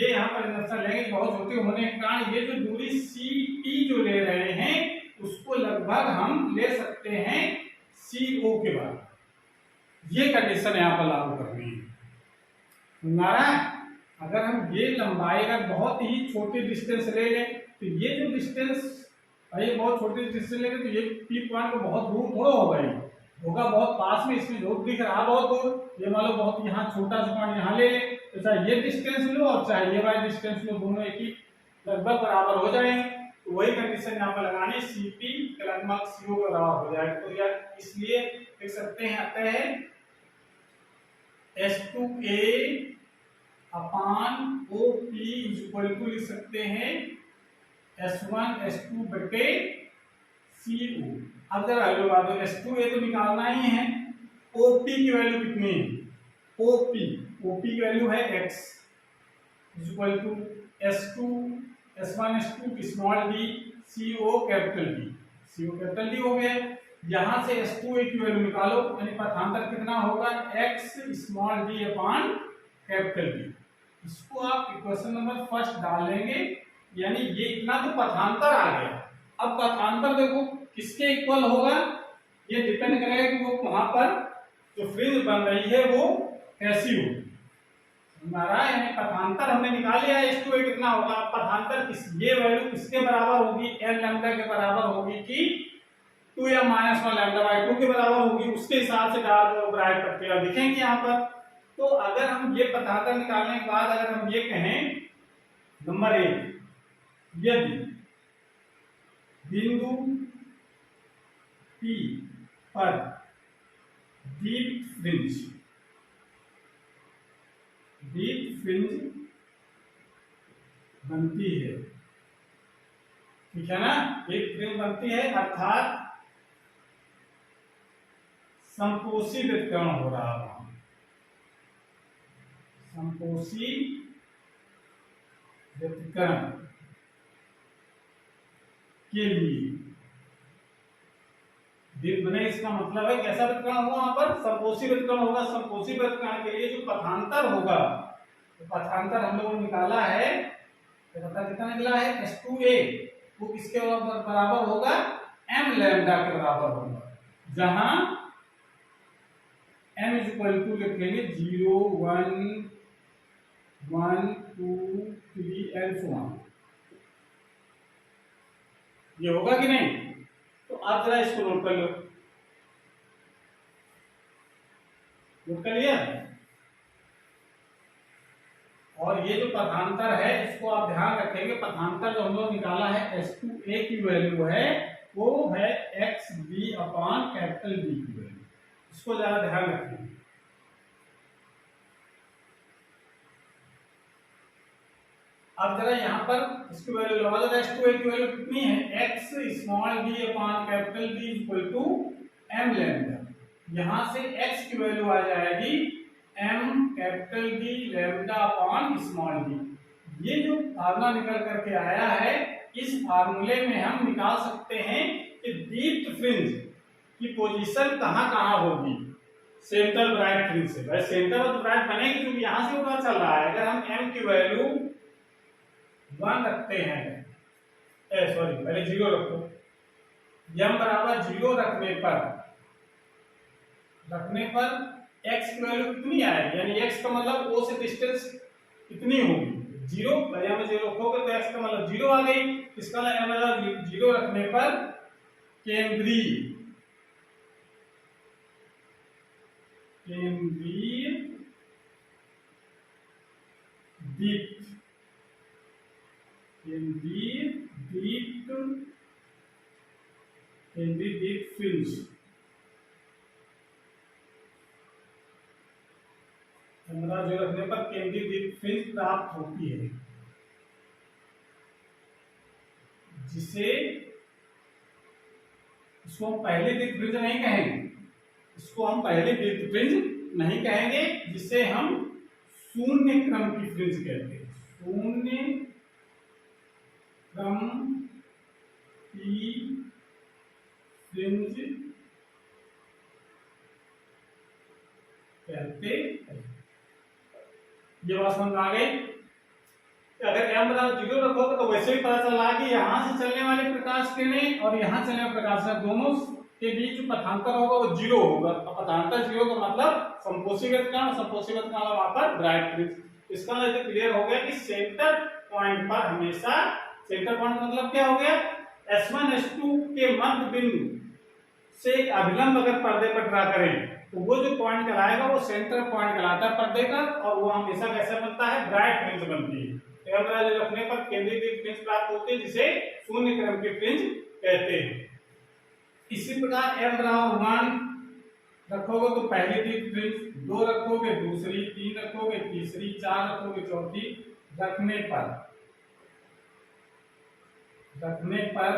यहाँ पर इंडक्शन लेंगे, बहुत छोटी होने के कारण ये जो दूरी CP जो ले रहे हैं उसको लगभग हम ले सकते हैं CO के बाद। ये कंडीशन यहाँ पर लागू करनी है। हमारा अगर हम ये लंबाई का बहुत ही छोटी डिस्टेंस ले लें तो ये जो डिस्टेंस ये बहुत छोटी डिस्टेंस लेंगे तो ये P पॉइंट को बहुत दूर थोड़ा होगा, ये होगा बहुत पास में, इसमें जो दिख रहा बहुत दूर, ये मान लो बहुत यहाँ छोटा सा पॉइंट यहाँ ले लें, तो चाहे ये डिस्टेंस लो और चाहे ये वाली डिस्टेंस लो, दोनों एक ही लगभग बराबर हो जाएंगे। तो वही कंडीशन यहाँ पर लगानी, CP के लगभग CO के बराबर हो जाएगा। तो यार इसलिए लिख सकते हैं अतः S2A upon OP equal to लिख सकते हैं S1 S2 बटे CO। अब जरा वैल्यू बात हो, S2A तो निकालना ही है, OP की वैल्यू कितनी है? OP की वैल्यू है x equal to S1 S2 small d CO capital D हो गया। यहां से S2A की वैल्यू निकालो, यानी पथांतर कितना होगा x small d upon capital D। इसको आप इक्वेशन नंबर फर्स्ट डाल लेंगे, यानी ये इतना तो पथांतर आ गया। अब पथांतर देखो किसके इक्वल होगा, ये डिपेंड करेगा कि वो वहां पर जो फ्रिंज बन रही है वो कैसी होगी। हमारा यानी पथांतर हमने निकाल लिया, S2A कितना होगा। पथांतर किस, ये वैल्यू किसके बराबर होगी, n लैम्डा के बराबर होगी कि 2m माइनस 1 लैम्डा बाई 2 के बराबर होगी। उसके हिसाब से ब्राइट प्रक्रिया दिखेंगे यहाँ पर। तो अगर हम ये पथांतर निकालने के बाद अगर हम ये कहें नंबर 1, यदि बिंदु P पर डीप फ्रिंज बनती है, ठीक है ना, एक फ्रिंज बनती है अर्थात संपोषी व्यतिकरण हो रहा है, संपोषी व्यतिकरण के लिए दिन बने, इसका मतलब है कैसा व्यतिकरण होगा, वहां पर संपोषी व्यतिकरण होगा। संपोषी व्यतिकरण के लिए जो पथांतर होगा, तो पथांतर हम लोगों ने निकाला है, तो पता कितना निकला है S2A, वो किसके बराबर होगा, m लैम्डा के बराबर होगा, जहां m इज इक्वल टू लिखेंगे 0 1 1 2 3 एंड सो ऑन। ये होगा कि नहीं, तो आप जरा इसको नोट कर लो, नोट कर लिया। और ये जो पथांतर है इसको आप ध्यान रखेंगे, पथांतर जो हम लोग निकाला है S2A की वैल्यू है वो है XB अपॉन कैपिटल D की वैल्यू, इसको ज्यादा ध्यान रखेंगे। अब जरा यहाँ पर इसकी वैल्यू लगा दो, S2A की वैल्यू कितनी है, x small d upon capital D equal to m lambda. यहाँ से x की वैल्यू आ जाएगी m capital D lambda upon small d। ये जो फार्मूला निकल करके आया है, इस फार्मूले में हम निकाल सकते हैं कि डीप फ्रिंज की पोजीशन कहाँ होगी, सेंट्रल ब्राइट फ्रिंज से। भाई सेंटर ऑफ ब्राइट बनेगी क्योंकि यहाँ से पता चल रहा है, अगर हम m की वैल्यू 1 रखते हैं, सॉरी पहले 0 रखो, m बराबर 0 रखने पर x की वैल्यू कितनी आएगी, यानी x का मतलब o से डिस्टेंस कितनी होगी, 0, भैया में 0 रखोगे तो x का मतलब 0 आ गई। इसका मतलब 0 रखने पर केंद्रीय दीप्त फ्रिंज जो रखने पर केंद्रीय दीप्त फ्रिंज प्राप्त होती है, जिसे इसको हम पहली दीप्त फ्रिंज नहीं कहेंगे, इसको हम पहली दीप्त फ्रिंज नहीं कहेंगे, जिसे हम शून्य क्रम की फ्रिंज कहते हैं, शून्य क्रम की फ्रिंज कहते हैं। ये बात समझ आ गई। अगर m बराबर 0 रखोगे तो वैसे भी पता चला कि यहाँ से चलने वाले प्रकाश किरणें और यहाँ चलने वाले प्रकाश दोनों के बीच जो पथांतर होगा वो 0 होगा। पथांतर 0 का मतलब संपोषी व्यतिकरण, संपोषी व्यतिकरण वहां पर ब्राइट फ्रिंज। इसका मतलब क्लियर हो गया कि सेंटर पॉइंट पर हमेशा, सेंटर पॉइंट मतलब क्या हो गया, S1 S2 के मध्य बिंदु से एक अभिलंब अगर पर्दे पर ड्रा करें तो वो जो पॉइंट कहलाएगा वो सेंटर पॉइंट कहलाता है पर्दे का, और वो हमेशा कैसे बनता है, ब्राइट फ्रिंज बनती है। रखने पर केंद्रीय दीप्त फ्रिंज प्राप्त होती है, जिसे शून्य क्रम की फ्रिंज कहते हैं। इसी प्रकार m बराबर 1 रखोगे तो पहली दीप्त फ्रिंज, 2 रखोगे दूसरी, 3 रखोगे तीसरी, 4 रखोगे चौथी। रखने पर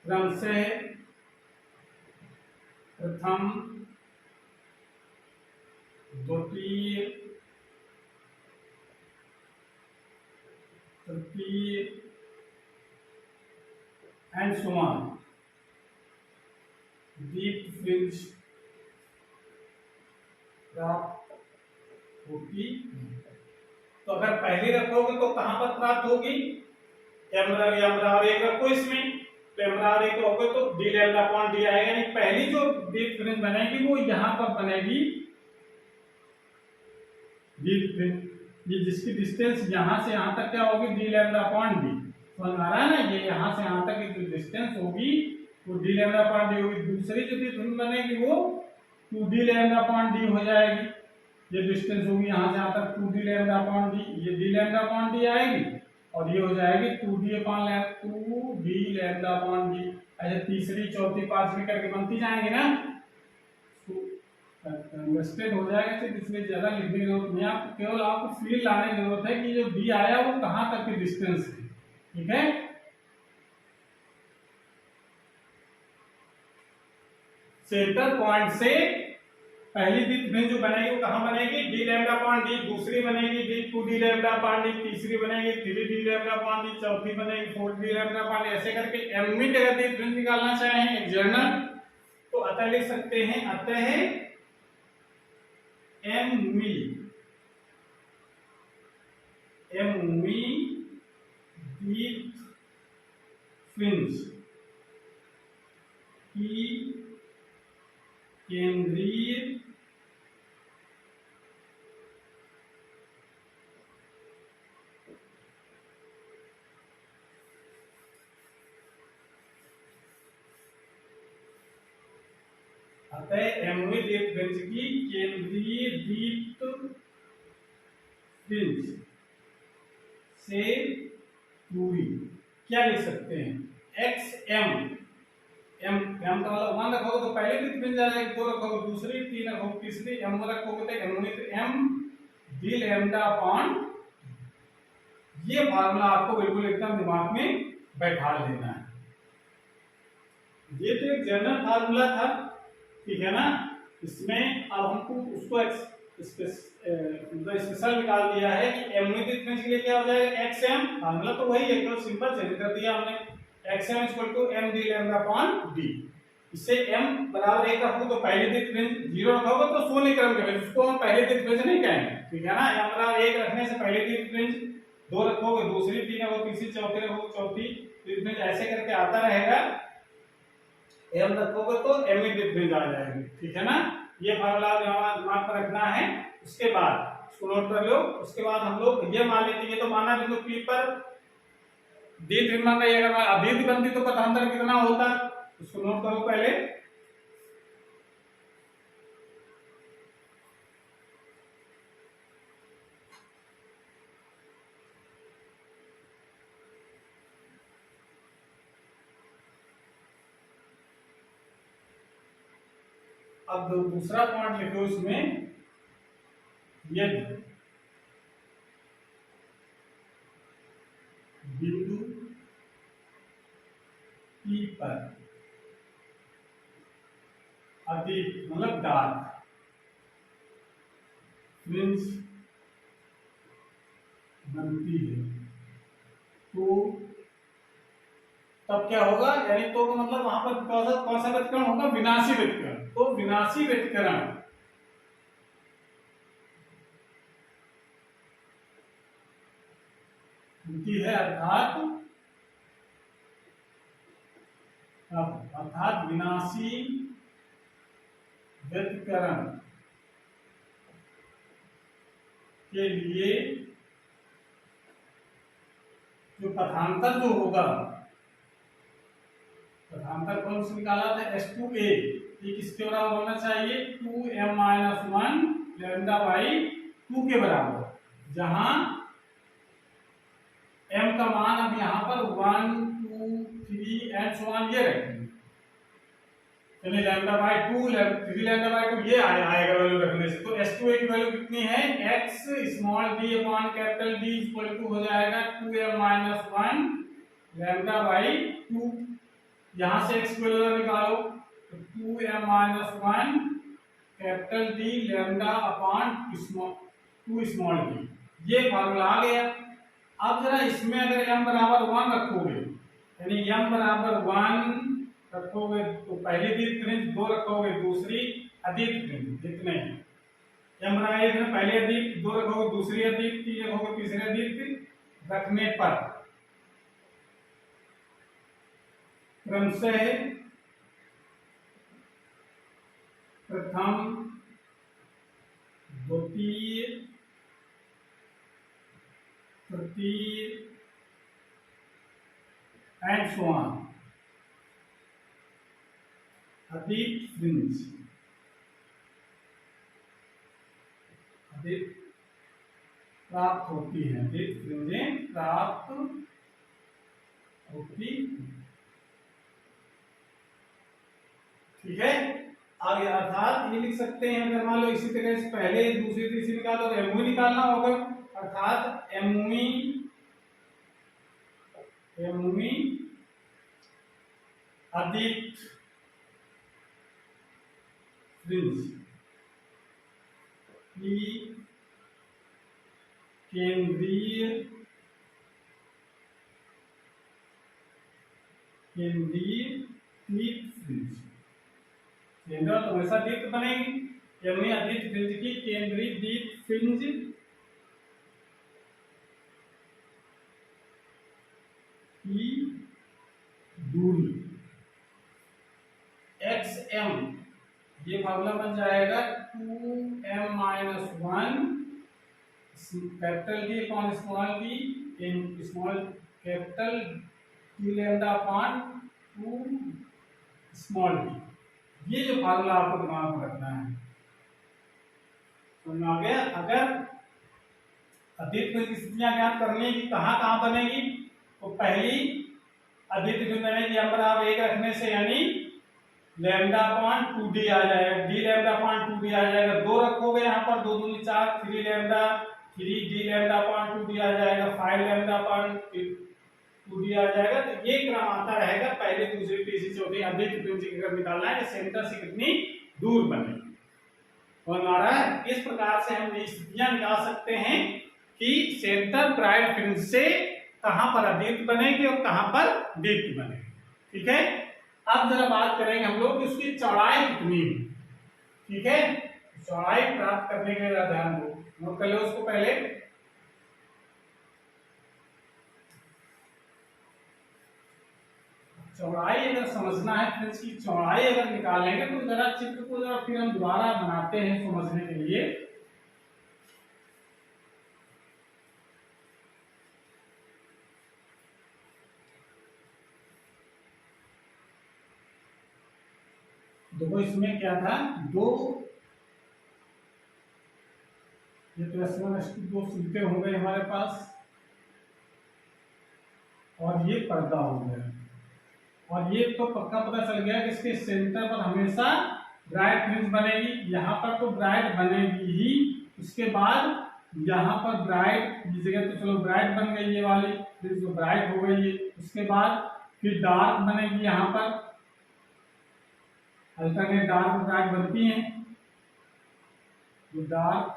क्रम से प्रथम, द्वितीय, तृतीय and so on deep fringe प्राप्त होगी। तो अगर पहली रखोगे तो कहां पर प्राप्त होगी, m बराबर 1 रखो इसमें, तो m बराबर 1 रखोगे तो d लैम्डा अपॉन d आएगा, यानी पहली जो डीप फ्रिंज बनेगी वो यहां पर बनेगी डीप फ्रिंज, ये जिसकी डिस्टेंस यहां से यहां तक क्या होगी, d लैम्डा अपॉन d, समझ आ रहा है ना, ये यहां से यहां तक की जो डिस्टेंस होगी वो d लैम्डा अपॉन d होगी। दूसरी जो डीप फ्रिंज बनेगी वो 2d लैम्डा अपॉन d हो जाएगी, ये डिस्टेंस होगी यहां से यहां तक 2d लैम्डा अपॉन d, ये d लैम्डा अपॉन d आएगी और ये हो जाएगी 2d लैम्डा अपॉन d। ऐसे तीसरी चौथी पांचवी करके बनती जाएंगे ना, अंडरस्टैंड हो जाएगा, तो इसमें ज्यादा लिखने की जरूरत नहीं, आपको केवल आपको फील लाने की जरूरत है कि जो d आया वो कहां तक की डिस्टेंस है, ठीक है। सेंटर पॉइंट से पहली डीप फ्रिंज जो बनेगी वो कहां बनेगी, d लैम्डा अपॉन d, दूसरी बनेगी d 2d lambda upon d, तीसरी बनेगी 3d लैम्डा अपॉन d, चौथी बनेगी 4d लैम्डा अपॉन d, ऐसे करके mवीं अगर डीप फ्रिंज निकालना चाहें एक जर्नल तो अतः लिख सकते हैं, अतः mवी डीप फ्रिंज की केंद्रीय अतः mवी डीप फ्रिंज की केंद्रीय डीप फ्रिंज से दूरी क्या लिख सकते हैं, xm, m का मतलब 1 रखोगे तो पहली डीप फ्रिंज आ जाएगी, 2 रखोगे दूसरी, 3 रखोगे तीसरी, m रखोगे तो m d लैम्डा अपॉन, ये फार्मूला आपको बिल्कुल एकदम दिमाग में बैठा लेना है। ये तो एक जनरल फार्मूला था, ठीक है ना, इसमें अब हमको उसको स्पेशल निकाल दिया है कि mवी डीप फ्रिंज के लिए क्या हो जाएगा, xm, फार्मूला तो वही है, केवल सिंपल चेंज कर दिया हमने, xm m d lambda upon d। इससे m बराबर 1 रखो तो पहली डीप फ्रिंज, 0 रखोगे तो शून्य क्रम के, उसको हम पहली डीप फ्रिंज नहीं कहेंगे, ठीक है ना। m बराबर 1 रखने से पहली डीप फ्रिंज, 2 रखोगे दूसरी, 3 रखोगे तीसरी, चौथी रखोगे चौथी डीप फ्रिंज, ऐसे करके आता रहेगा, m रखोगे तो mवी डीप फ्रिंज आ जाएगी, ठीक है ना। ये फार्मूला दिमाग पर रखना है। उसके बाद इसको नोट कर लो, उसके बाद हम लोग ये मान लेते हैं, तो माना बिंदु P पर डी फ्रिंज मान रही है, अगर अभिन्न बनती तो पथांतर कितना होता, उसको नोट करो पहले। अब दूसरा पॉइंट लिखो इसमें, यदि बिंदु P पर अधिक मतलब डार्क फ्रिंज बनती है तो तब क्या होगा, यानी तो मतलब वहां पर कौन सा व्यतिकरण होगा, विनाशी व्यतिकरण। तो विनाशी व्यतिकरण होती है, अर्थात विनाशी व्यतिकरण के लिए जो पथांतर जो होगा, पथांतर कौन से निकाला था, S2A, ये किसके बराबर होना चाहिए, 2m-1 लैम्डा बाई 2 के बराबर, जहां m का मान अब यहाँ पर 1 2 3 एंड सो ऑन ये रखेंगे, यानी लैम्डा बाई 2 3 लैम्डा बाई 2 ये आएगा वैल्यू रखने से। तो S2A की वैल्यू कितनी है, x small d upon capital D equal to हो जाएगा 2m-1 लैम्डा बाई 2, यहां से x की वैल्यू निकालो तो 2m-1 capital D lambda upon 2 small d, ये फार्मूला आ गया। अब जरा इसमें अगर m बराबर 1 रखोगे, यानी m बराबर 1 रखोगे तो पहली दीर्घ फ्रिंज, 2 रखोगे दूसरी अदीर्घ फ्रिंज, जितने हैं एम बनाए इसमें पहले अदीर्घ, 2 रखोगे दूसरी अदीर्घ, 3 रखोगे तीसरे अदीर्घ रखने पर क्रमशः प्रथम, द्वितीय, तृतीय एंड सो ऑन अदीर्घ फ्रिंज प्राप्त होती है, अदीर्घ फ्रिंजें प्राप्त होती। ठीक है, आगे अर्थात ये लिख सकते हैं, अगर मान लो इसी तरह से पहले दूसरी तीसरी निकालो तो एमवी निकालना होगा, अर्थात एमवी अदीर्घ फ्रिंज की केंद्रीय दीर्घ फ्रिंज, केंद्र तो हमेशा दीर्घ बनेगी, यानी अदीर्घ फ्रिंज की केंद्रीय दीर्घ फ्रिंज की दूरी xm, ये फार्मूला बन जाएगा 2m - 1 capital D upon small D in small capital D lambda upon 2 small D. ये जो फार्मूला आपको दिमाग में रखना है, समझ में आ गया। अगर अदीर्घ फ्रिंज की स्थितियां ज्ञात करनी है कि कहाँ कहाँ बनेगी, तो पहली अदीर्घ फ्रिंज बनेगी m बराबर 1 रखने से, यानी लैम्डा अपॉन 2d आ जाएगा, d लैम्डा अपॉन 2d आ जाएगा, 2 रखोगे यहाँ पर, 2 दूनी 4, 3 lambda 3d lambda upon 2d आ जाएगा, 5 लैम्डा अपॉन 2d आ जाएगा। तो ये क्रम आता रहेगा, पहले दूसरी तीसरी चौथी अदीर्घ फ्रिंज की अगर निकालना है कि सेंटर से कितनी दूर बने, समझ आ रहा है। इस प्रकार से हम ये स्थितियां निकाल सकते हैं कि सेंटर ब्राइट फ्रिंज से कहां पर अदीर्घ बनेगी और कहां पर दीर्घ बनेगी। ठीक है, अब जरा बात करेंगे हम लोग कि उसकी चौड़ाई कितनी है। ठीक है, चौड़ाई प्राप्त करने के लिए ध्यान दो, नोट कर लो उसको पहले। चौड़ाई अगर समझना है, फ्रिंज की चौड़ाई अगर निकालेंगे तो जरा चित्र को जरा फिर हम दोबारा बनाते हैं समझने के लिए। देखो इसमें क्या था, दो ये +1 +2 दो सिलते हो गए हमारे पास, और ये पर्दा हो गया, और ये तो पक्का पता चल गया कि इसके सेंटर पर हमेशा ब्राइट फ्रिंज बनेगी। यहाँ पर तो ब्राइट बनेगी ही, उसके बाद यहाँ पर ब्राइट की जगह तो चलो ब्राइट बन गई, ये वाली फ्रिंज जो ब्राइट हो गई है, उसके बाद फिर डार्क बनेगी, यहाँ पर अल्टरनेट डार्क ब्राइट बनती हैं, ये डार्क,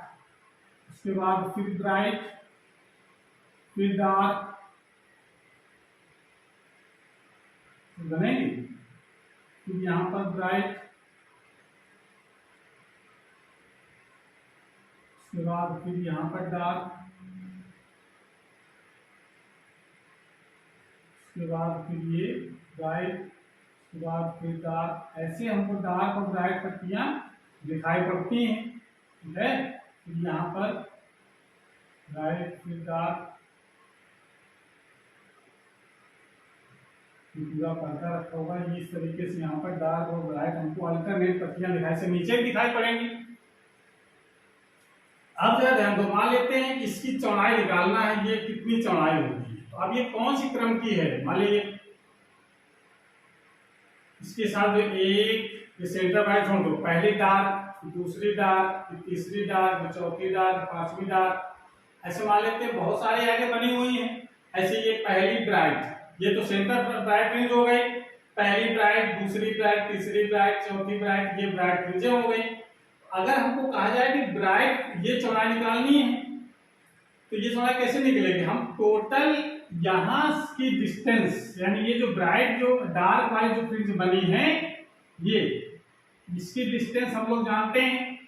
उसके बाद फिर ब्राइट, फिर डार्क बनेगी, फिर यहाँ पर ब्राइट, उसके बाद फिर यहाँ पर डार्क, उसके बाद फिर ये ब्राइट, उसके बाद फिर डार्क। ऐसे हमको डार्क और ब्राइट पट्टियां दिखाई पड़ती हैं। ठीक है, फिर यहाँ पर ब्राइट, फिर डार्क, पूरा पर्दा रखा होगा, इस तरीके से यहाँ पर डार्क और ब्राइट हमको अल्टरनेट पट्टियां दिखाई से नीचे दिखाई पड़ेंगी। अब जरा ध्यान दो, मान लेते हैं इसकी चौड़ाई निकालना है, ये कितनी चौड़ाई होगी। तो अब ये कौन सी क्रम की है, मान लीजिए इसके साथ एक ये सेंटर ब्राइट छोड़ दो, पहली डार्क, दूसरी डार्क, तीसरी डार्क, चौथी डार्क, पांचवी डार्क, ऐसे मान लेते हैं बहुत सारी आगे बनी हुई हैं। ऐसे ये पहली ब्राइट, ये तो सेंटर पर ब्राइट फ्रिंज हो गई, पहली ब्राइट, दूसरी ब्राइट, तीसरी ब्राइट, चौथी ब्राइट, ये ब्राइट फ्रिंजें हो गई। अगर हमको कहा जाए कि ब्राइट ये चौड़ाई निकालनी है, तो ये चौड़ाई कैसे निकलेगी, हम टोटल यहाँ की डिस्टेंस, यानी ये जो ब्राइट जो डार्क वाली जो फ्रिंज बनी है, ये इसकी डिस्टेंस हम लोग जानते हैं,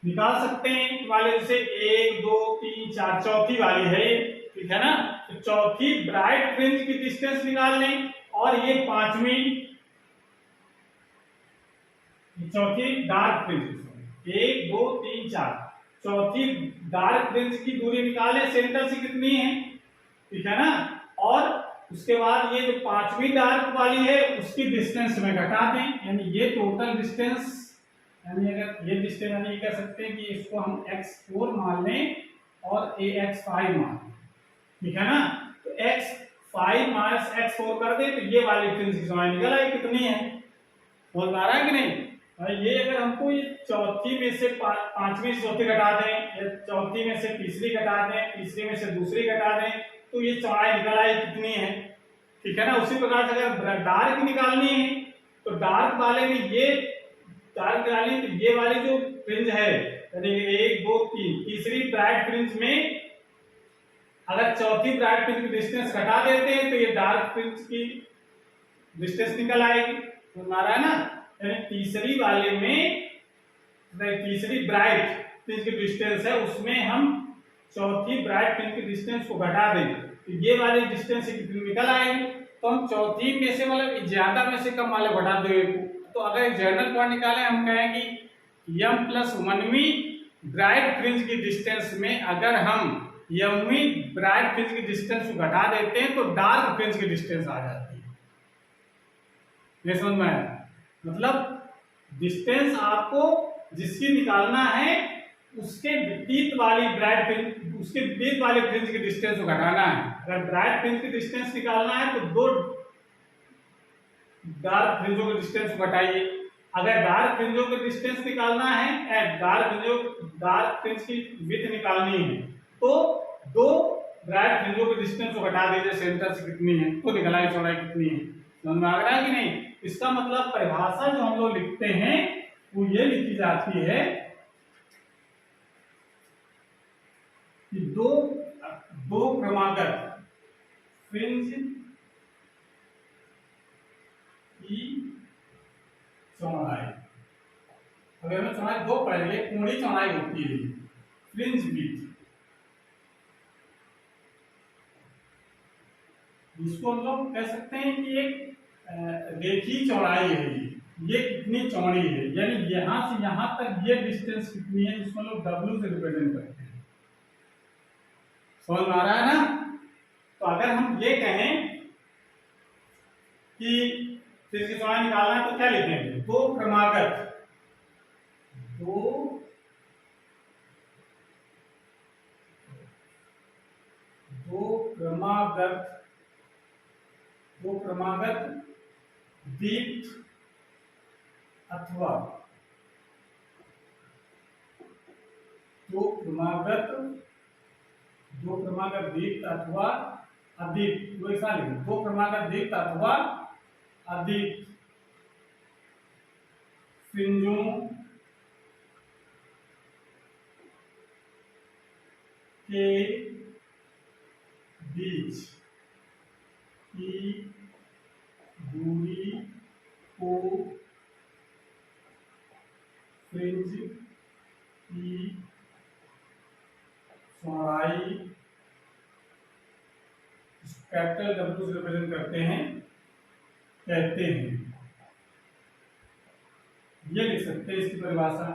निकाल सकते हैं वाले से 1 2 3 4 चौथी वाली है ये, ठीक है ना। तो चौथी ब्राइट फ्रिंज की डिस्टेंस निकाल लें, और ये पांचवी चौथी डार्क फ्रिंज, 1 2 3 4 चौथी डार्क फ्रिंज की दूरी निकालें, सेंटर से कितनी है, ठीक है ना। और उसके बाद ये जो पांचवी डार्क वाली है उसकी डिस्टेंस में घटा दें, यानी ये टोटल डिस्टेंस, यानी अगर ये डिस्टेंस यानी ये कह सकते हैं कि इसको हम x4 मान लें और ax5 मान लें, ठीक है ना। तो x5 माइनस x4 कर दें तो ये वाली फ्रिंज की चौड़ाई निकल आई कितनी है, समझ में आ रहा है कि नहीं भाई। ये अगर हमको ये चौथी में से पांचवी से चौथी घटा दें, या चौथी में से तीसरी घटा दें, तीसरी में से दूसरी घटा दें, तो ये चौड़ाई निकल आई कितनी है, ठीक है ना। उसी प्रकार से अगर डार्क निकालनी है तो डार्क वाले में ये डार्क निकालनी, तो ये वाली जो फ्रिंज है, यानी 1 2 3 तीसरी ब्राइट फ्रिंज में अगर चौथी ब्राइट फ्रिंज की डिस्टेंस घटा देते हैं तो ये डार्क फ्रिंज की डिस्टेंस निकल आएगी, समझ में आ रहा है ना। यानी तीसरी वाले में तीसरी ब्राइट फ्रिंज की डिस्टेंस है, उसमें हम चौथी ब्राइट फ्रिंज की डिस्टेंस को घटा दें तो ये वाली डिस्टेंस कितनी निकल आएगी। तो हम चौथी में से मतलब ज्यादा में से कम वाले घटा देंगे, तो अगर जनरल पॉइंट निकालें हम कहें कि m प्लस 1वीं ब्राइट फ्रिंज की डिस्टेंस में अगर हम mवीं ब्राइट फ्रिंज की डिस्टेंस को घटा देते हैं तो डार्क फ्रिंज की डिस्टेंस आ जाती है। ये समझ में आया, मतलब डिस्टेंस आपको जिसकी निकालना है उसके विपरीत वाली ब्राइट फ्रिंज, उसके विपरीत वाले फ्रिंज की डिस्टेंस को घटाना है। अगर ब्राइट फ्रिंज की डिस्टेंस निकालना है तो दो डार्क फ्रिंजों की डिस्टेंस को घटाइए। अगर डार्क फ्रिंजों की डिस्टेंस निकालना है, डार्क फ्रिंज की विड्थ निकालनी है, तो दो ब्राइट फ्रिंजों की डिस्टेंस को घटा दीजिए, सेंटर से कितनी है तो निकलाई चौड़ाई कितनी है, समझ में आ रहा है कि नहीं। इसका मतलब परिभाषा जो हम लोग लिखते हैं वो ये लिखी जाती है कि दो क्रमागत फ्रिंज की चौड़ाई, अगर हमें चौड़ाई दो पढ़ेंगे, कोणीय चौड़ाई होती है फ्रिंज विड्थ, जिसको हम लोग कह सकते हैं कि एक रेखीय चौड़ाई है। ये कितनी चौड़ी है, यानी यहां से यहां तक ये डिस्टेंस कितनी है, जिसको लोग W से रिप्रेजेंट करते हैं, समझ में आ रहा है ना। तो अगर हम ये कहें कि इसकी चौड़ाई निकालना है तो क्या लिखेंगे, दो क्रमागत दीप्त अथवा दो क्रमागत दीप्त अथवा अदीप्त, वो एक साथ लिखें, दो क्रमागत दीप्त अथवा अदीप्त फ्रिंजों के बीच की दूरी को फ्रिंज की चौड़ाई कैपिटल W से रिप्रेजेंट करते हैं, कहते हैं। ये लिख सकते हैं इसकी परिभाषा,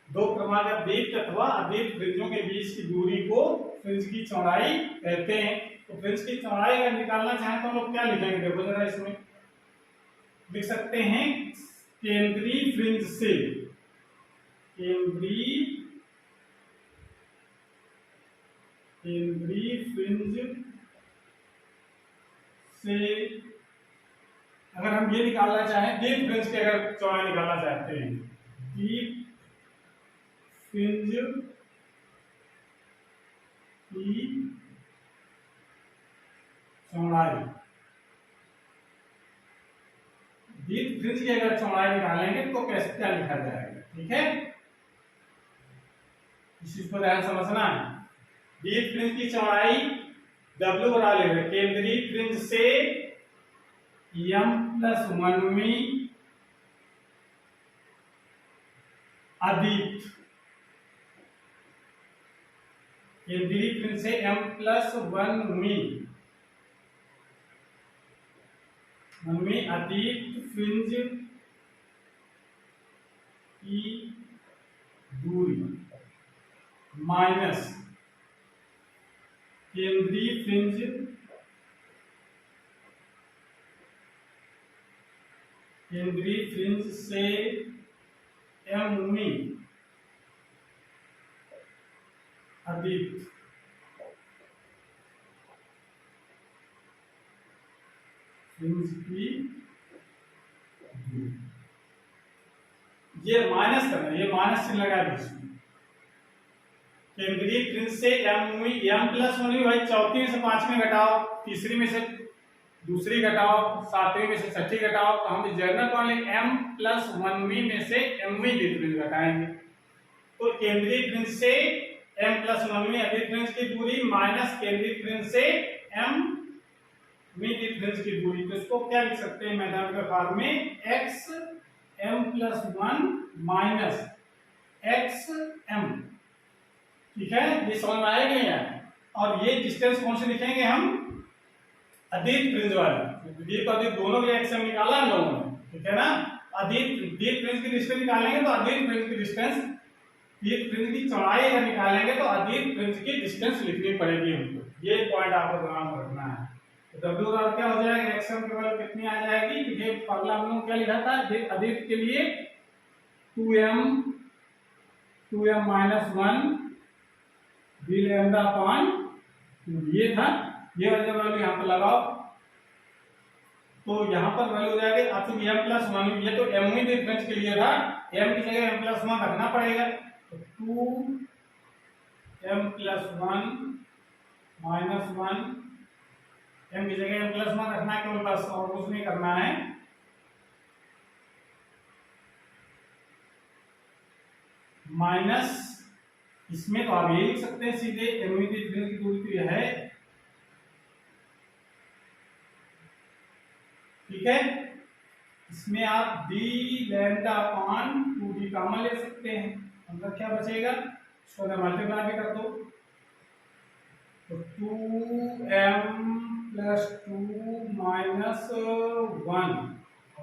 दो क्रमागत दीप्त अथवा अदीप्त फ्रिंजों के बीच की दूरी को फ्रिंज की चौड़ाई कहते हैं। तो फ्रिंज की चौड़ाई अगर निकालना चाहें तो हम लोग क्या लिखेंगे, देखो जरा, इसमें लिख सकते हैं केंद्रीय फ्रिंज से, केंद्रीय फ्रिंज से अगर हम ये निकालना चाहें, डीप फ्रिंज की अगर चौड़ाई निकालना चाहते हैं, डीप फ्रिंज की चौड़ाई, डीप फ्रिंज की अगर चौड़ाई निकालेंगे तो कैसे क्या लिखा जाएगा, ठीक है। इस चीज को ध्यान समझना है, डीप फ्रिंज की चौड़ाई W बना लेंगे केंद्रीय फ्रिंज से m+1वीं अधिक केंद्रीय फ्रिंज से m+1वीं अधिक फ्रिंज की दूरी माइनस केंद्रीय फ्रिंज से m अधिक फ्रिंज की दूरी। ये माइनस करना, ये माइनस चिन्ह लगा दीजिए। केंद्रीय फ्रिंज से m+1 भाई चौथी में से पांचवीं घटाओ, तीसरी में से दूसरी घटाओ, सातवीं में से छठी घटाओ, तो हम जनरल वाले m+1वीं में से mवीं फ्रिंज घटाएंगे। तो केंद्रीय फ्रिंज से m+1वीं अधिक फ्रिंज की दूरी माइनस केंद्रीय फ्रिंज से mवीं फ्रिंज की दूरी। तो इसको क्या लिख सकते हैं मैथमेटिकल फॉर्म में x m+1 माइनस xm। ठीक है, ये समझ में आएगा नहीं है। और ये डिस्टेंस कौन से लिखेंगे हम, अधिक फ्रिंज वाले, अधिक अधिक दोनों के एक्सएम निकाला हम लोगों ने, ठीक है ना। अधिक फ्रिंज की डिस्टेंस निकालेंगे तो अधिक फ्रिंज की डिस्टेंस, अधिक फ्रिंज की चौड़ाई अगर निकालेंगे तो अधिक फ्रिंज की डिस्टेंस लिखनी पड़ेगी हमको। ये पॉइंट आपको ध्यान में रखना है। तो W का क्या हो जाएगा, एक्सएम की वैल्यू कितनी आ जाएगी, ये फॉर्मूला हम लोग क्या लिखा था अधिक के लिए 2m -1 d लैम्डा अपॉन 2, ये था। ये वैल्यू यहाँ पर लगाओ तो यहाँ पर वैल्यू हो जाएगी आपको m+1, ये तो mवीं फ्रिंज के लिए था, m की जगह m+1 रखना पड़ेगा। तो 2m+1 -1, m की जगह m+1 रखना है केवल, बस और कुछ नहीं करना है। माइनस इसमें तो आप ये लिख सकते हैं सीधे mवीं फ्रिंज की दूरी तो यह है, ठीक है। इसमें आप d lambda upon 2d common ले सकते हैं, मतलब क्या बचेगा, इसको मल्टीप्लाई भी कर दो तो 2m+2 -1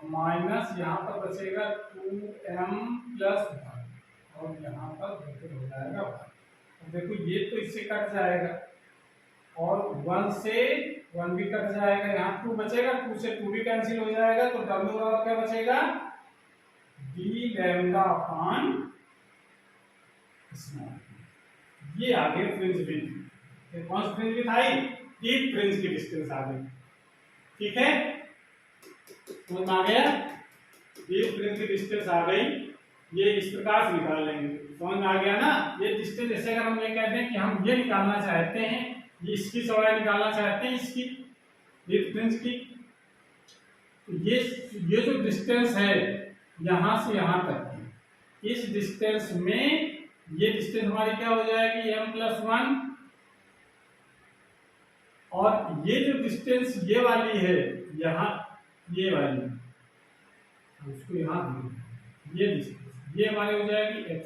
माइनस यहाँ पर बचेगा 2m+1 और यहाँ पर ब्रैकेट हो जाएगा 1। देखो ये तो इससे कट जाएगा और 1 से 1 भी कट जाएगा, यहाँ 2 बचेगा, 2 से 2 भी कैंसिल हो जाएगा। तो W बराबर क्या बचेगा, d लैम्डा अपॉन स्मॉल। ये आगे फ्रिंज विड्थ, कौन सी फ्रिंज विड्थ आई, डीप फ्रिंज की डिस्टेंस आ गई, ठीक है। समझ में आ गया, डीप फ्रिंज की डिस्टेंस आ गई, ये इस प्रकार से निकाल लेंगे। समझ में आ गया ना। ये डिस्टेंस जैसे अगर हम ये कहते हैं कि हम ये निकालना चाहते हैं, ये इसकी चौड़ाई निकालना चाहते हैं इसकी डीप फ्रिंज की, तो ये जो डिस्टेंस है यहाँ से यहाँ तक की, इस डिस्टेंस में ये डिस्टेंस हमारी क्या हो जाएगी m+1, और ये जो डिस्टेंस ये वाली है यहाँ, ये वाली उसको यहाँ ये डिस्टेंस ये हमारी हो जाएगी x।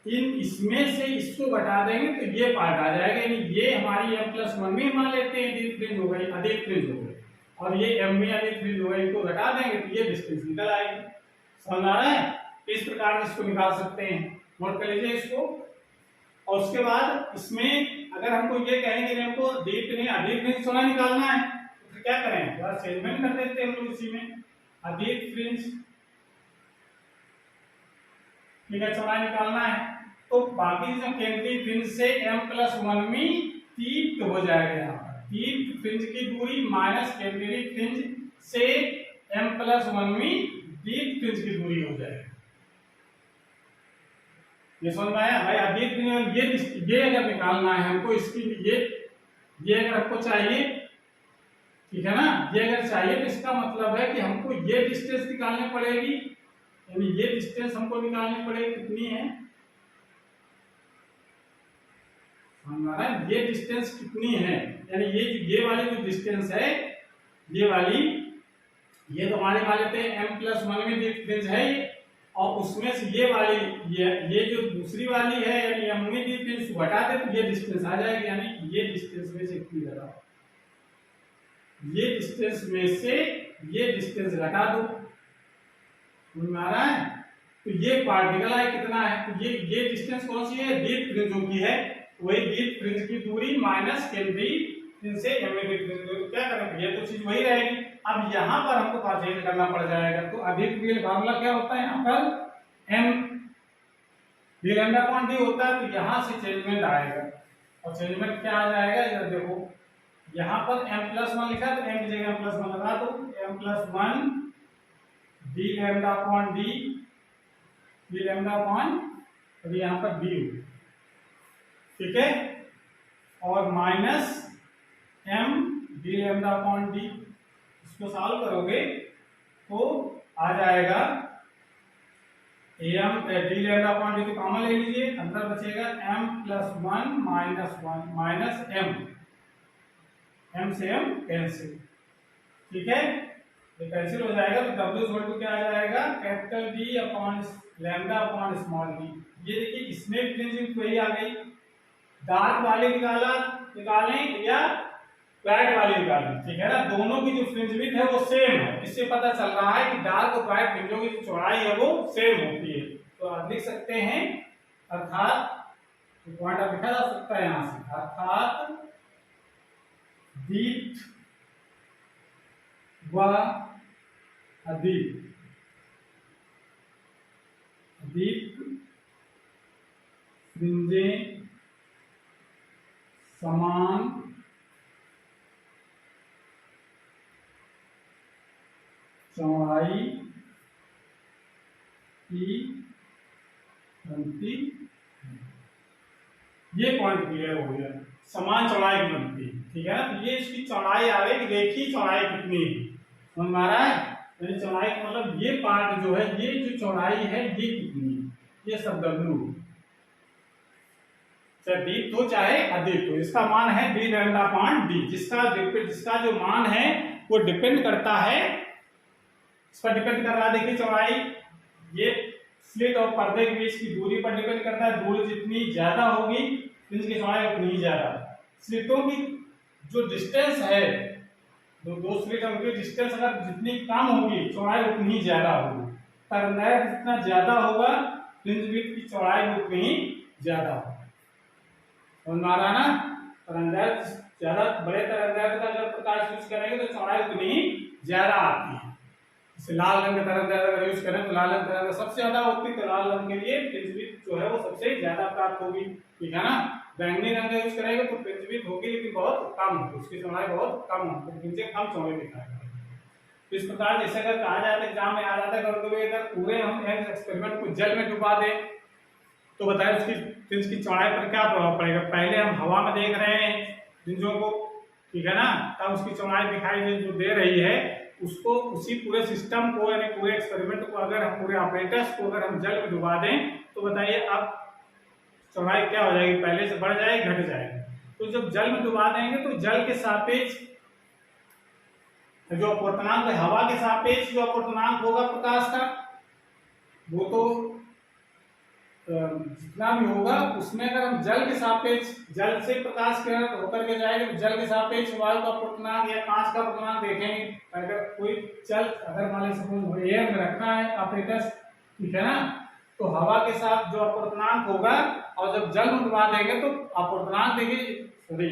इसमें से इसको घटा देंगे तो ये पार्ट आ जाएगा, यानी ये हमारी m+1 में मान लेते हैं अधिक फ्रिंज हो गई, अधिक फ्रिंज हो गई, और ये m में अधिक फ्रिंज हो गई, इनको घटा देंगे तो ये डिस्टेंस निकल आएगी। समझ आ रहा है, इस प्रकार से इसको निकाल सकते हैं, नोट कर लीजिए इसको। और उसके बाद इसमें अगर हमको ये कहेंगे कि हमको अधिक फ्रिंज चौड़ाई निकालना है तो फिर क्या करें, थोड़ा चेंजमेंट कर देते हैं हम लोग इसी में, अधिक फ्रिंज, ठीक है, चौड़ाई निकालना है तो बाकी जो केंद्रीय फ्रिंज से m+1वीं दीप्त हो जाएगा, यहाँ पर दीप्त फ्रिंज की दूरी माइनस केंद्रीय फ्रिंज से m+1वीं दीप्त फ्रिंज की दूरी हो जाएगी। ये समझ में आया भाई। अधिक ये अगर निकालना है हमको, इसकी ये अगर आपको चाहिए, ठीक है ना, ये अगर चाहिए तो इसका मतलब है कि हमको ये डिस्टेंस निकालनी पड़ेगी, यानी ये डिस्टेंस हमको निकालनी पड़ेगी, कितनी है हमारा ये डिस्टेंस कितनी है, यानी ये वाली जो डिस्टेंस है, ये वाली, ये तो हमारे मान लेते हैं m+1 में डिफरेंस है, और उसमें से ये वाली, ये जो दूसरी वाली है यानी m में डिफरेंस हटा दे तो ये डिस्टेंस आ जाएगी, यानी ये डिस्टेंस में से कितनी घटा, ये डिस्टेंस में से ये डिस्टेंस घटा दो, समझ में आ रहा है। तो ये पार्टिकल है कितना है, तो ये डिस्टेंस कौन सी है, डीप फ्रिंजों की है, वही डीप फ्रिंज की दूरी माइनस केंद्रीय फ्रिंज से एम में फ्रिंज, क्या करेंगे, ये तो चीज वही रहेगी। अब यहाँ पर हमको चेंज करना पड़ जाएगा, तो अधिक डी फार्मूला क्या होता है, यहाँ पर M D lambda upon D होता है, तो यहाँ से चेंजमेंट आएगा, और चेंजमेंट क्या आ जाएगा, इधर देखो यहाँ पर m+1 लिखा है तो m की जगह m+1 लगा दो, m+1 D lambda upon D, D lambda upon, अभी यहाँ पर डी, ठीक है, और minus m D lambda upon D, इसको सॉल्व करोगे तो आ जाएगा M D lambda upon D को कॉमन ले लीजिए, अंदर बचेगा m+1 -1 माइनस m से m कैंसिल, ठीक है, ये कैंसिल हो जाएगा तो W इक्वल टू क्या आ जाएगा, capital D upon lambda upon small d। ये देखिए इसमें फ्रिंज वही आ गई, डार्क वाले निकालें या ब्राइट वाले निकालें, ठीक है ना, दोनों की जो फ्रिंज विड्थ है वो सेम है, इससे पता चल रहा है कि डार्क और ब्राइट फ्रिंजों की जो चौड़ाई है वो सेम होती है। तो आप लिख सकते हैं, अर्थात पॉइंट आप लिखा जा सकता है यहाँ से, अर्थात डीप व अदीप, डीप फ्रिंजें समान चौड़ाई की बनती, ये पॉइंट क्लियर हो गया, समान चौड़ाई की बनती है, ठीक है ना, तो ये इसकी चौड़ाई आ गई, देखिए चौड़ाई कितनी है, समझ में आ रहा है, यानी चौड़ाई का मतलब ये पार्ट जो है, ये जो चौड़ाई है ये कितनी है, ये सब W, चाहे डीप हो चाहे अधिक हो, इसका मान है डी लैम्डा अपॉन डी, जिसका जो मान है वो डिपेंड करता है, इस पर डिपेंड कर रहा है, देखिए चौड़ाई, ये स्लिट और पर्दे के बीच की दूरी पर डिपेंड करता है, दूरी जितनी ज्यादा होगी फ्रिंज की चौड़ाई उतनी ही ज्यादा, स्लिटों की जो डिस्टेंस है, दो स्लिट होंगे, डिस्टेंस अगर जितनी कम होगी चौड़ाई उतनी ही ज्यादा होगी, तरंगाई जितना ज्यादा होगा फ्रिंज विड्थ की चौड़ाई उतनी ही ज्यादा होगी, समझ में आ रहा ना, तरंगाई ज्यादा, बड़े तरंगाई का अगर प्रकाश यूज करेंगे तो चौड़ाई उतनी ही ज्यादा आती है, जैसे लाल रंग का तरंगाई अगर यूज करें तो लाल रंग तरंगाई सबसे ज्यादा होती है, तो लाल रंग के लिए फ्रिंज विड्थ जो है वो सबसे ज्यादा प्राप्त होगी, ठीक है ना, बैंगनी रंग का यूज करेंगे तो फ्रिंज विड्थ होगी लेकिन बहुत कम होगी, उसकी चौड़ाई बहुत कम होगी, फ्रिंजें कम चौड़े दिखाई देंगी। इस प्रकार जैसे अगर कहा जाता है एग्जाम में आ जाता है, कभी अगर पूरे हम एक्सपेरिमेंट को जल में डुबा दें तो बताएं उसकी फ्रिंज की चौड़ाई पर क्या प्रभाव पड़ेगा, पहले हम हवा में देख रहे हैं फ्रिंजों को, ठीक है ना, तब उसकी चौड़ाई दिखाई जो दे रही है उसको, उसी पूरे सिस्टम को यानी पूरे एक्सपेरिमेंट को अगर हम पूरे ऑपरेटर्स को अगर हम जल में डुबा दें तो बताइए अब चौड़ाई क्या हो जाएगी, पहले से बढ़ जाएगी घट जाएगी। तो जब जल में डुबा देंगे तो जल के सापेक्ष जो अपवर्तनांक है, हवा के सापेक्ष जो अपवर्तनांक होगा प्रकाश का वो तो जितना भी होगा उसमें अगर हम जल के सापेक्ष, जल से प्रकाश किरण होकर के जाएंगे तो जल के सापेक्ष वायु का अपवर्तनांक या कांच का अपवर्तनांक देखेंगे, अगर कोई जल अगर मान लीजिए सपोज एयर में रखना है ऑपरेटर्स, ठीक है ना, तो हवा के साथ जो अपवर्तनांक होगा और जब जल में डुबा देंगे तो अपवर्तनांक देखिए, सॉरी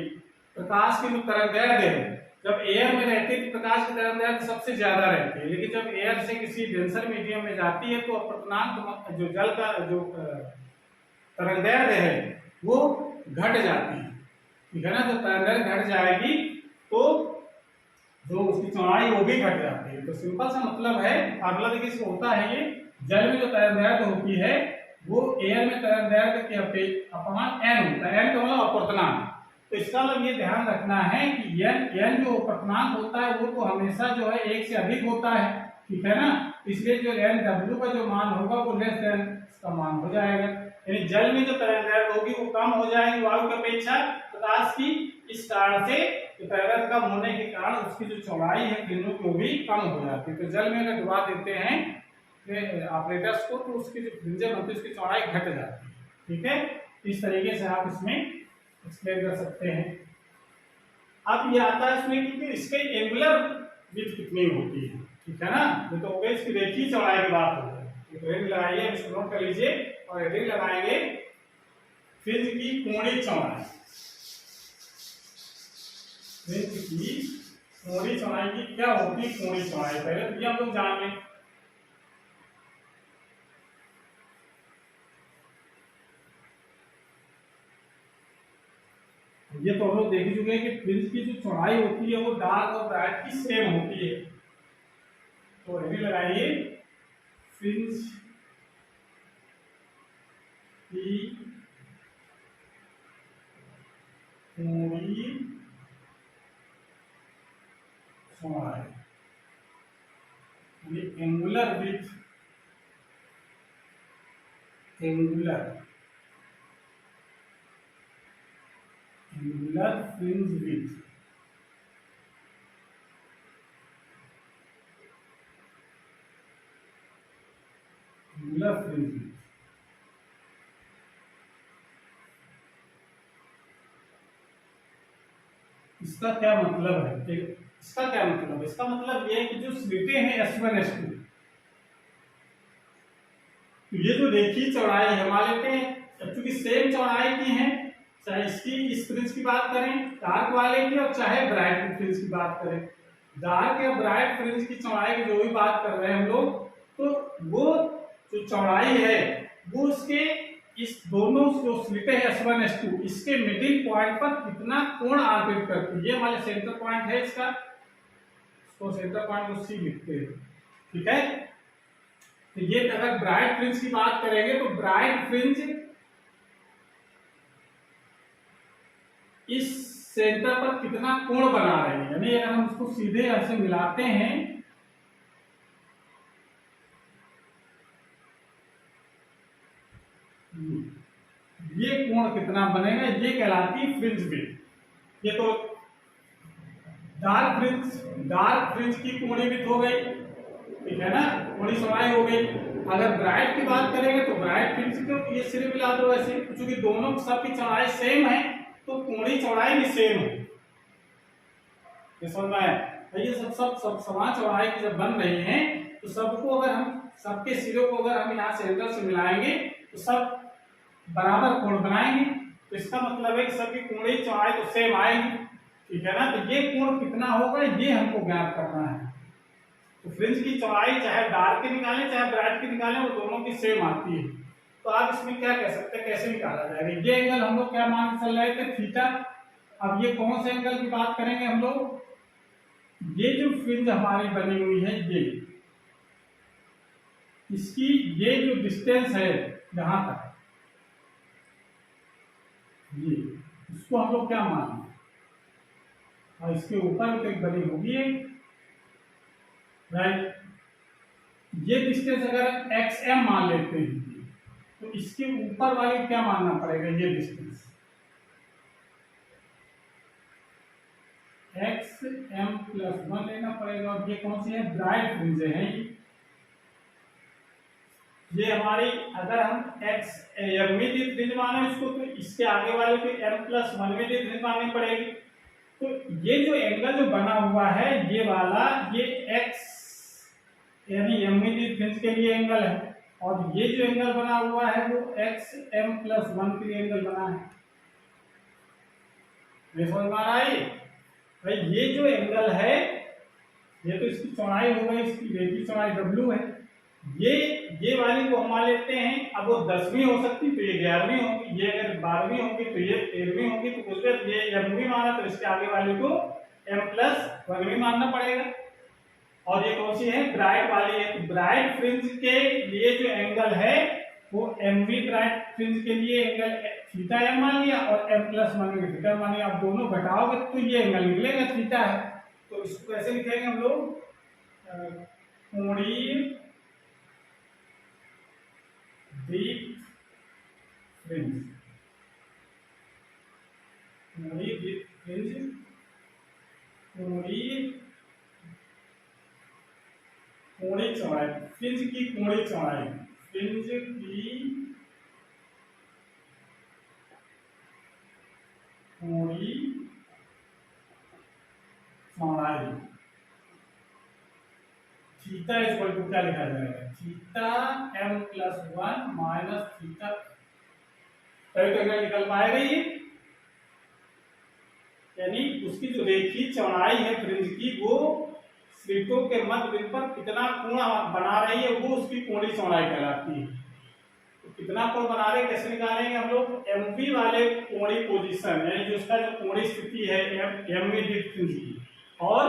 प्रकाश की जो तरंगदैर्घ्य है जब एयर में रहती है तो प्रकाश की तरंगदैर्घ्य सबसे ज्यादा रहती है, लेकिन जब एयर से किसी डेंसर मीडियम में जाती है तो अपवर्तनांक जो जल का जो तरंगदैर्घ्य है वो घट जाती है, ठीक है ना, जब तरंगदैर्घ्य घट जाएगी तो जो उसकी चौड़ाई वो भी घट जाती है। तो सिंपल सा मतलब है, फार्मूला देखिए इसको होता है, ये जल में जो तरंगदैर्घ्य होती है वो एयर में तरंगदैर्घ्य के अपमान n होता है, n का मतलब अपवर्तनांक। तो इसका मतलब ये ध्यान रखना है कि n जो अपवर्तनांक होता है वो तो हमेशा जो है 1 से अधिक होता है, ठीक है ना, इसलिए जो n w का जो मान होगा वो लेस देन इसका मान हो जाएगा। यानी जल में जो तरंगदैर्घ्य होगी वो कम हो जाएगी वायु की अपेक्षा प्रकाश की। इस कारण से तरंगदैर्घ्य कम होने के कारण उसकी जो चौड़ाई है किरणों की वो भी कम हो जाती है। तो जल में अगर डुबा देते हैं ऑपरेटर्स को तो उसकी जो फ्रिंजें बनती है उसकी चौड़ाई घट जाती है। ठीक है, इस तरीके से आप इसमें एक्सप्लेन कर सकते हैं। अब ये आता है इसमें कि इसके एंगुलर विड्थ कितनी होती है। ठीक है ना, ये तो हो गई इसकी रेखीय चौड़ाई की बात हो गई। तो हेडिंग लगाइए, इसको नोट कर लीजिए और हेडिंग लगाएंगे फ्रिंज की कोणीय चौड़ाई। फ्रिंज की कोणीय चौड़ाई की क्या होती है कोणीय चौड़ाई, पहले तो ये हम लोग जान लें। ये तो हम लोग देख चुके हैं कि फ्रिंज की जो चौड़ाई होती है वो डार्क और ब्राइट की सेम होती है। तो हेडिंग लगाइए फ्रिंज की कोणीय चौड़ाई angular width, angular fringe width. Angular fringe width इसका क्या मतलब है? इसका क्या मतलब है? इसका मतलब ये है कि जो स्लिटें हैं S1 S2, तो ये जो रेखीय चौड़ाई है मान लेते हैं क्योंकि सेम चौड़ाई की है, चाहे इसकी इस फ्रिंज की बात करें डार्क वाले की और चाहे ब्राइट फ्रिंज की बात करें। डार्क या ब्राइट फ्रिंज की चौड़ाई की जो भी बात कर रहे हैं हम लोग, तो वो जो चौड़ाई है वो उसके इस दोनों जो स्लिटें हैं S1 S2 इसके मिडिल पॉइंट पर कितना कोण आर्पित करती है। ये हमारे सेंटर पॉइंट है इसका, इसको सेंटर पॉइंट को C लिखते हैं। ठीक है, तो ये अगर ब्राइट फ्रिंज की बात करेंगे तो ब्राइट फ्रिंज इस सेंटर पर कितना कोण बना रहे हैं, यानी अगर हम उसको सीधे ऐसे मिलाते हैं ये कोण कितना बनेगा, ये कहलाती है फ्रिंज विड्थ। ये तो डार्क फ्रिंज की कोणीय विड्थ हो गई, ठीक है ना, कोणीय चौड़ाई हो गई। अगर ब्राइट की बात करेंगे तो ब्राइट फ्रिंज को ये सिर्फ मिला दो ऐसे, क्योंकि दोनों सबकी चौड़ाई सेम है तो कोणीय चौड़ाई भी सेम है। ये समझ में आया? ये सब समान चौड़ाई की जब बन रही हैं तो सबको अगर हम सबके सिरों को अगर हम यहाँ सेंटर से मिलाएंगे तो सब बराबर कोण बनाएंगे। तो इसका मतलब है कि सबकी कोणीय चौड़ाई तो सेम आएगी। ठीक है ना, तो ये कोण कितना होगा ये हमको ज्ञात करना है। तो फ्रिंज की चौड़ाई चाहे डार्क की निकालें चाहे ब्राइट की निकालें वो दोनों की सेम आती है। तो आप इसमें क्या कह सकते हैं, कैसे निकाला जाएगा? ये एंगल हम लोग क्या मान के चल रहे थे, थीटा। अब ये कौन से एंगल की बात करेंगे हम लोग? ये जो फ्रिंज हमारी बनी हुई है ये इसकी ये जो डिस्टेंस है यहां तक, ये इसको हम लोग क्या मान, और इसके ऊपर तो एक बनी होगी राइट। ये डिस्टेंस अगर xm मान लेते हैं तो इसके ऊपर वाले क्या मानना पड़ेगा, ये डिस्टेंस xm+1 लेना पड़ेगा। और ये कौन सी है, ब्राइट फ्रिंज है ये हमारी। अगर हम m में दी फ्रिंज माने इसको तो इसके आगे वाले को m+1 में दी फ्रिंज माननी पड़ेगी। तो ये जो एंगल जो बना हुआ है ये वाला, ये x यानी m में दी फ्रिंज के लिए एंगल है, और ये जो एंगल बना हुआ है वो xm+1 के लिए एंगल बना है। ये समझ में आ रहा है भाई? ये जो एंगल है ये तो इसकी चौड़ाई हो गई, इसकी रेखीय चौड़ाई w है। ये वाली को हम मान लेते हैं, अब वो 10वीं हो सकती तो ये 11वीं होगी, ये अगर 12वीं होगी तो ये 13वीं होगी। तो कुछ देर ये m माना तो इसके आगे वाले को m+1 भी मानना पड़ेगा। और ये कौन सी है, ब्राइट वाली है। तो ब्राइट फ्रिंज के लिए जो एंगल है वो mv ब्राइट फ्रिंज के लिए एंगल थीटा m मान लिया और m+1 थीटा मान लिया। अब दोनों घटाओगे तो ये एंगल निकलेगा थीटा है। तो इसको कैसे लिखेंगे हम लोग, कोणीय विड्थ फ्रिंज, कोणीय फ्रिंज, कोणीय कोणीय चौड़ाई, फ्रिंज की कोणीय चौड़ाई, फ्रिंज की कोणीय चौड़ाई, थीटा इक्वल टू क्या लिखा जाएगा, theta m plus 1 minus theta, तभी तो निकल पाएगा ये, यानी उसकी जो रेखीय चौड़ाई है फ्रिंज की वो स्लिटों के मध्य बिंदु पर कितना कोण बना रही है वो उसकी कोणीय चौड़ाई कहलाती है। तो कितना कोण बना रहे कैसे निकालेंगे हम लोग, एमपी वाले कोणीय पोजीशन यानी जो उसका जो कोणीय स्थिति है एम में फ्रिंज की और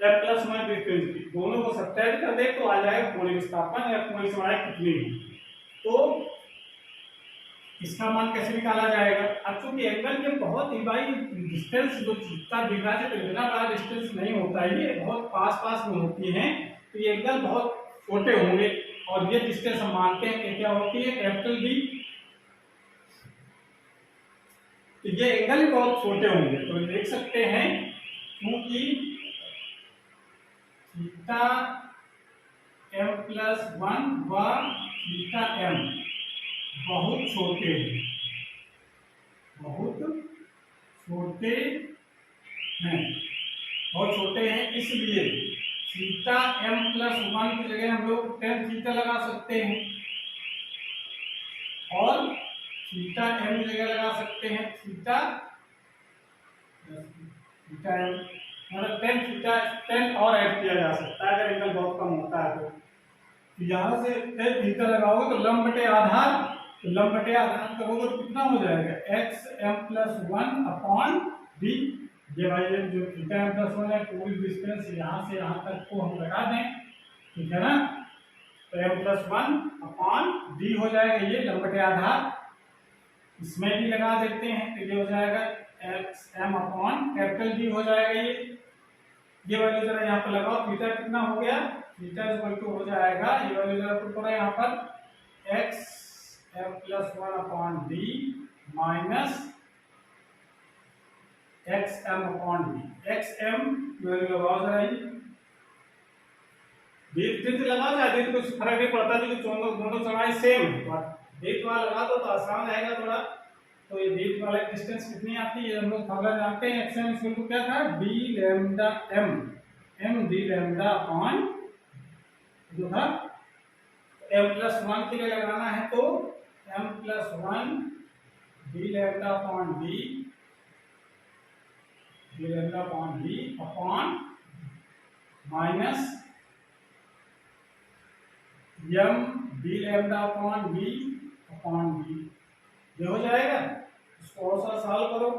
एम प्लस 1 फ्रिंज की, दोनों को सब्ट्रैक्ट कर दे तो आ जाएगा कोणीय विस्थापन या कोणीय चौड़ाई कितनी है। तो इसका मान कैसे निकाला जाएगा, अब चूंकि एंगल के बहुत ही भाई डिस्टेंस जो जितना दिख रहा है तो इतना बड़ा डिस्टेंस नहीं होता है, ये बहुत पास पास में होती हैं, तो ये एंगल बहुत छोटे होंगे और ये डिस्टेंस हम मानते हैं कि क्या होती है कैपिटल डी, तो ये एंगल भी बहुत छोटे होंगे। तो देख सकते हैं क्योंकि थीटा m प्लस 1 व थीटा m बहुत छोटे हैं, बहुत छोटे हैं, बहुत छोटे हैं, इसलिए थीटा m प्लस 1 की जगह हम लोग tan थीटा लगा सकते हैं और थीटा m की जगह लगा सकते हैं थीटा थीटा m, मतलब tan थीटा tan और ऐड किया जा सकता है अगर एंगल बहुत कम होता है तो यहाँ से tan थीटा लगाओगे तो लंब बटे आधार, तो लंब बटे आधार करोगे तो कितना हो जाएगा X M plus 1 upon D, ये भाई ये जो थीटा एम प्लस 1 है पूरी डिस्टेंस यहाँ से यहाँ तक को हम लगा दें, ठीक है ना, तो एम प्लस 1 अपॉन डी हो जाएगा ये लंब बटे आधार, इसमें भी लगा देते हैं तो ये हो जाएगा X M upon capital D हो जाएगा ये वैल्यू जरा यहाँ पर लगाओ, थीटा कितना हो गया, थीटा इक्वल टू हो जाएगा ये वैल्यू जरा पुट करो यहाँ पर X M plus 1 upon D minus X M upon D, X M value लगाओ जरा ये दीर्घ लगाओ चाहे दीर्घ कुछ फर्क नहीं पड़ता क्योंकि दोनों चौड़ाई सेम है, दीर्घ वाला लगा दो तो आसान रहेगा थोड़ा। तो ये दीर्घ वाला डिस्टेंस कितनी आती है हम लोग फार्मूला जानते हैं, एक्स एम इक्वल टू क्या था D lambda M, M D lambda upon जो था एम प्लस 1 के लिए लगाना है तो M plus 1 D lambda upon D, D lambda upon D upon minus M D lambda upon D upon D, ये हो जाएगा। इसको और सा सॉल्व करो,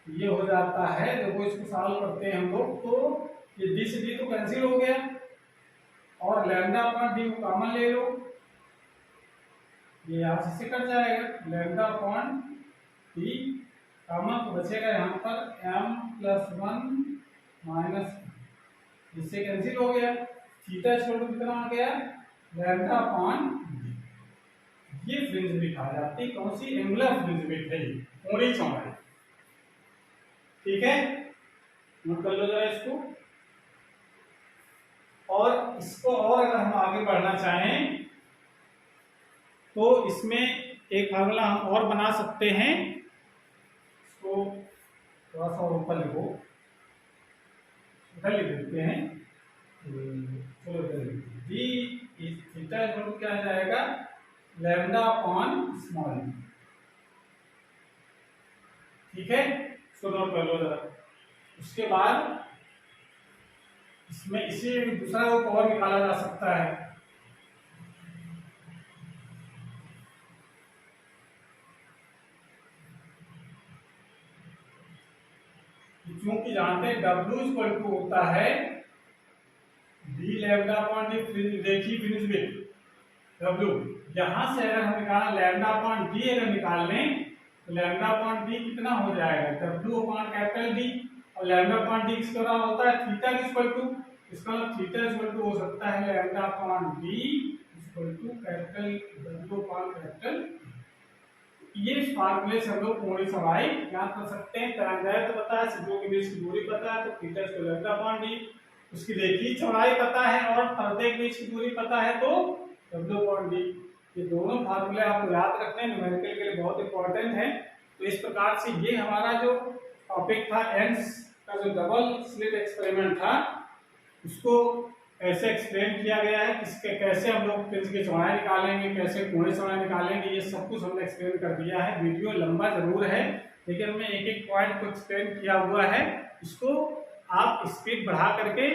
ये हो जाता है, देखो इसको सॉल्व करते हैं हम लोग तो ये डी से डी तो कैंसिल हो गया और लैम्डा अपॉन डी को कॉमन ले लो, ये यहाँ से कट जाएगा, लैम्डा अपॉन डी कॉमन तो बचेगा यहाँ पर m प्लस 1 माइनस, इससे कैंसिल हो गया, थीटा इक्वल टू कितना आ गया लैम्डा अपॉन डी, ये फ्रिंज विड्थ आ जाती है, कौन सी एंगुलर फ्रिंज विड्थ है ये कोणीय चौड़ाई, ठीक है, नोट कर लो जरा इसको। और इसको और अगर हम आगे बढ़ना चाहें तो इसमें एक फार्मूला हम और बना सकते हैं, इसको थोड़ा सा और ऊपर लिखो, इधर लिख देते हैं, चलो डी थीटा इक्वल टू क्या आ जाएगा लैम्डा अपॉन स्मॉल, ठीक है, इसको नोट कर लो जरा। उसके बाद इसमें इसी दूसरा रूप और निकाला जा सकता है, क्योंकि जानते हैं W इक्वल टू होता है डी लैम्डा अपॉन डी रेखीय फ्रिंज विड्थ W, यहां से अगर हम निकाला लैम्डा अपॉन डी अगर निकाल लें तो लैम्डा अपॉन डी कितना हो जाएगा W अपॉन कैपिटल डी, और लैम्डा अपॉन डी किसका होता है थीटा इक्वल टू, इसका मतलब थीटा इक्वल टू हो सकता है lambda upon D equal to capital W upon capital, ये फार्मूले से हम लोग कोणीय चौड़ाई ज्ञात कर सकते हैं। तरंगायत पता है, सिद्धों के बीच की दूरी पता है तो theta square lambda upon D, उसकी रेखीय चौड़ाई पता है और प्रत्येक बीच की दूरी पता है तो डब्ल्यू अपॉन डी। ये दोनों फार्मूले आपको याद रखने हैं, न्यूमेरिकल के लिए बहुत इंपॉर्टेंट है। तो इस प्रकार से ये हमारा जो टॉपिक था एंड्स का जो डबल स्लिट एक्सपेरिमेंट था उसको ऐसे एक्सप्लेन किया गया है, किसके कैसे हम लोग फ्रिंज की चौड़ाई निकालेंगे, कैसे कोणीय चौड़ाई निकालेंगे, ये सब कुछ हमने एक्सप्लेन कर दिया है। वीडियो लंबा जरूर है लेकिन हमने एक एक पॉइंट को एक्सप्लेन किया हुआ है। इसको आप स्पीड बढ़ा करके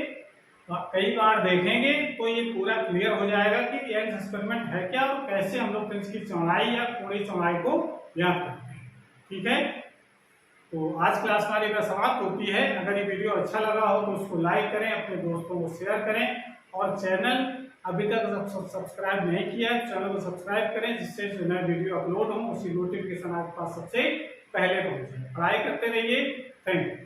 कई बार देखेंगे तो ये पूरा क्लियर हो जाएगा कि यंग एक्सपेरिमेंट है क्या और कैसे हम लोग फ्रिंज की चौड़ाई या कोणीय चौड़ाई को ज्ञात करते हैं। ठीक है, तो आज क्लास हमारी का समाप्त होती है। अगर ये वीडियो अच्छा लगा हो तो उसको लाइक करें, अपने दोस्तों को शेयर करें और चैनल अभी तक सब्सक्राइब नहीं किया है चैनल को सब्सक्राइब करें, जिससे जो नया वीडियो अपलोड हो उसकी नोटिफिकेशन आपके पास सबसे पहले पहुंचे। पढ़ाई करते रहिए। Thank you.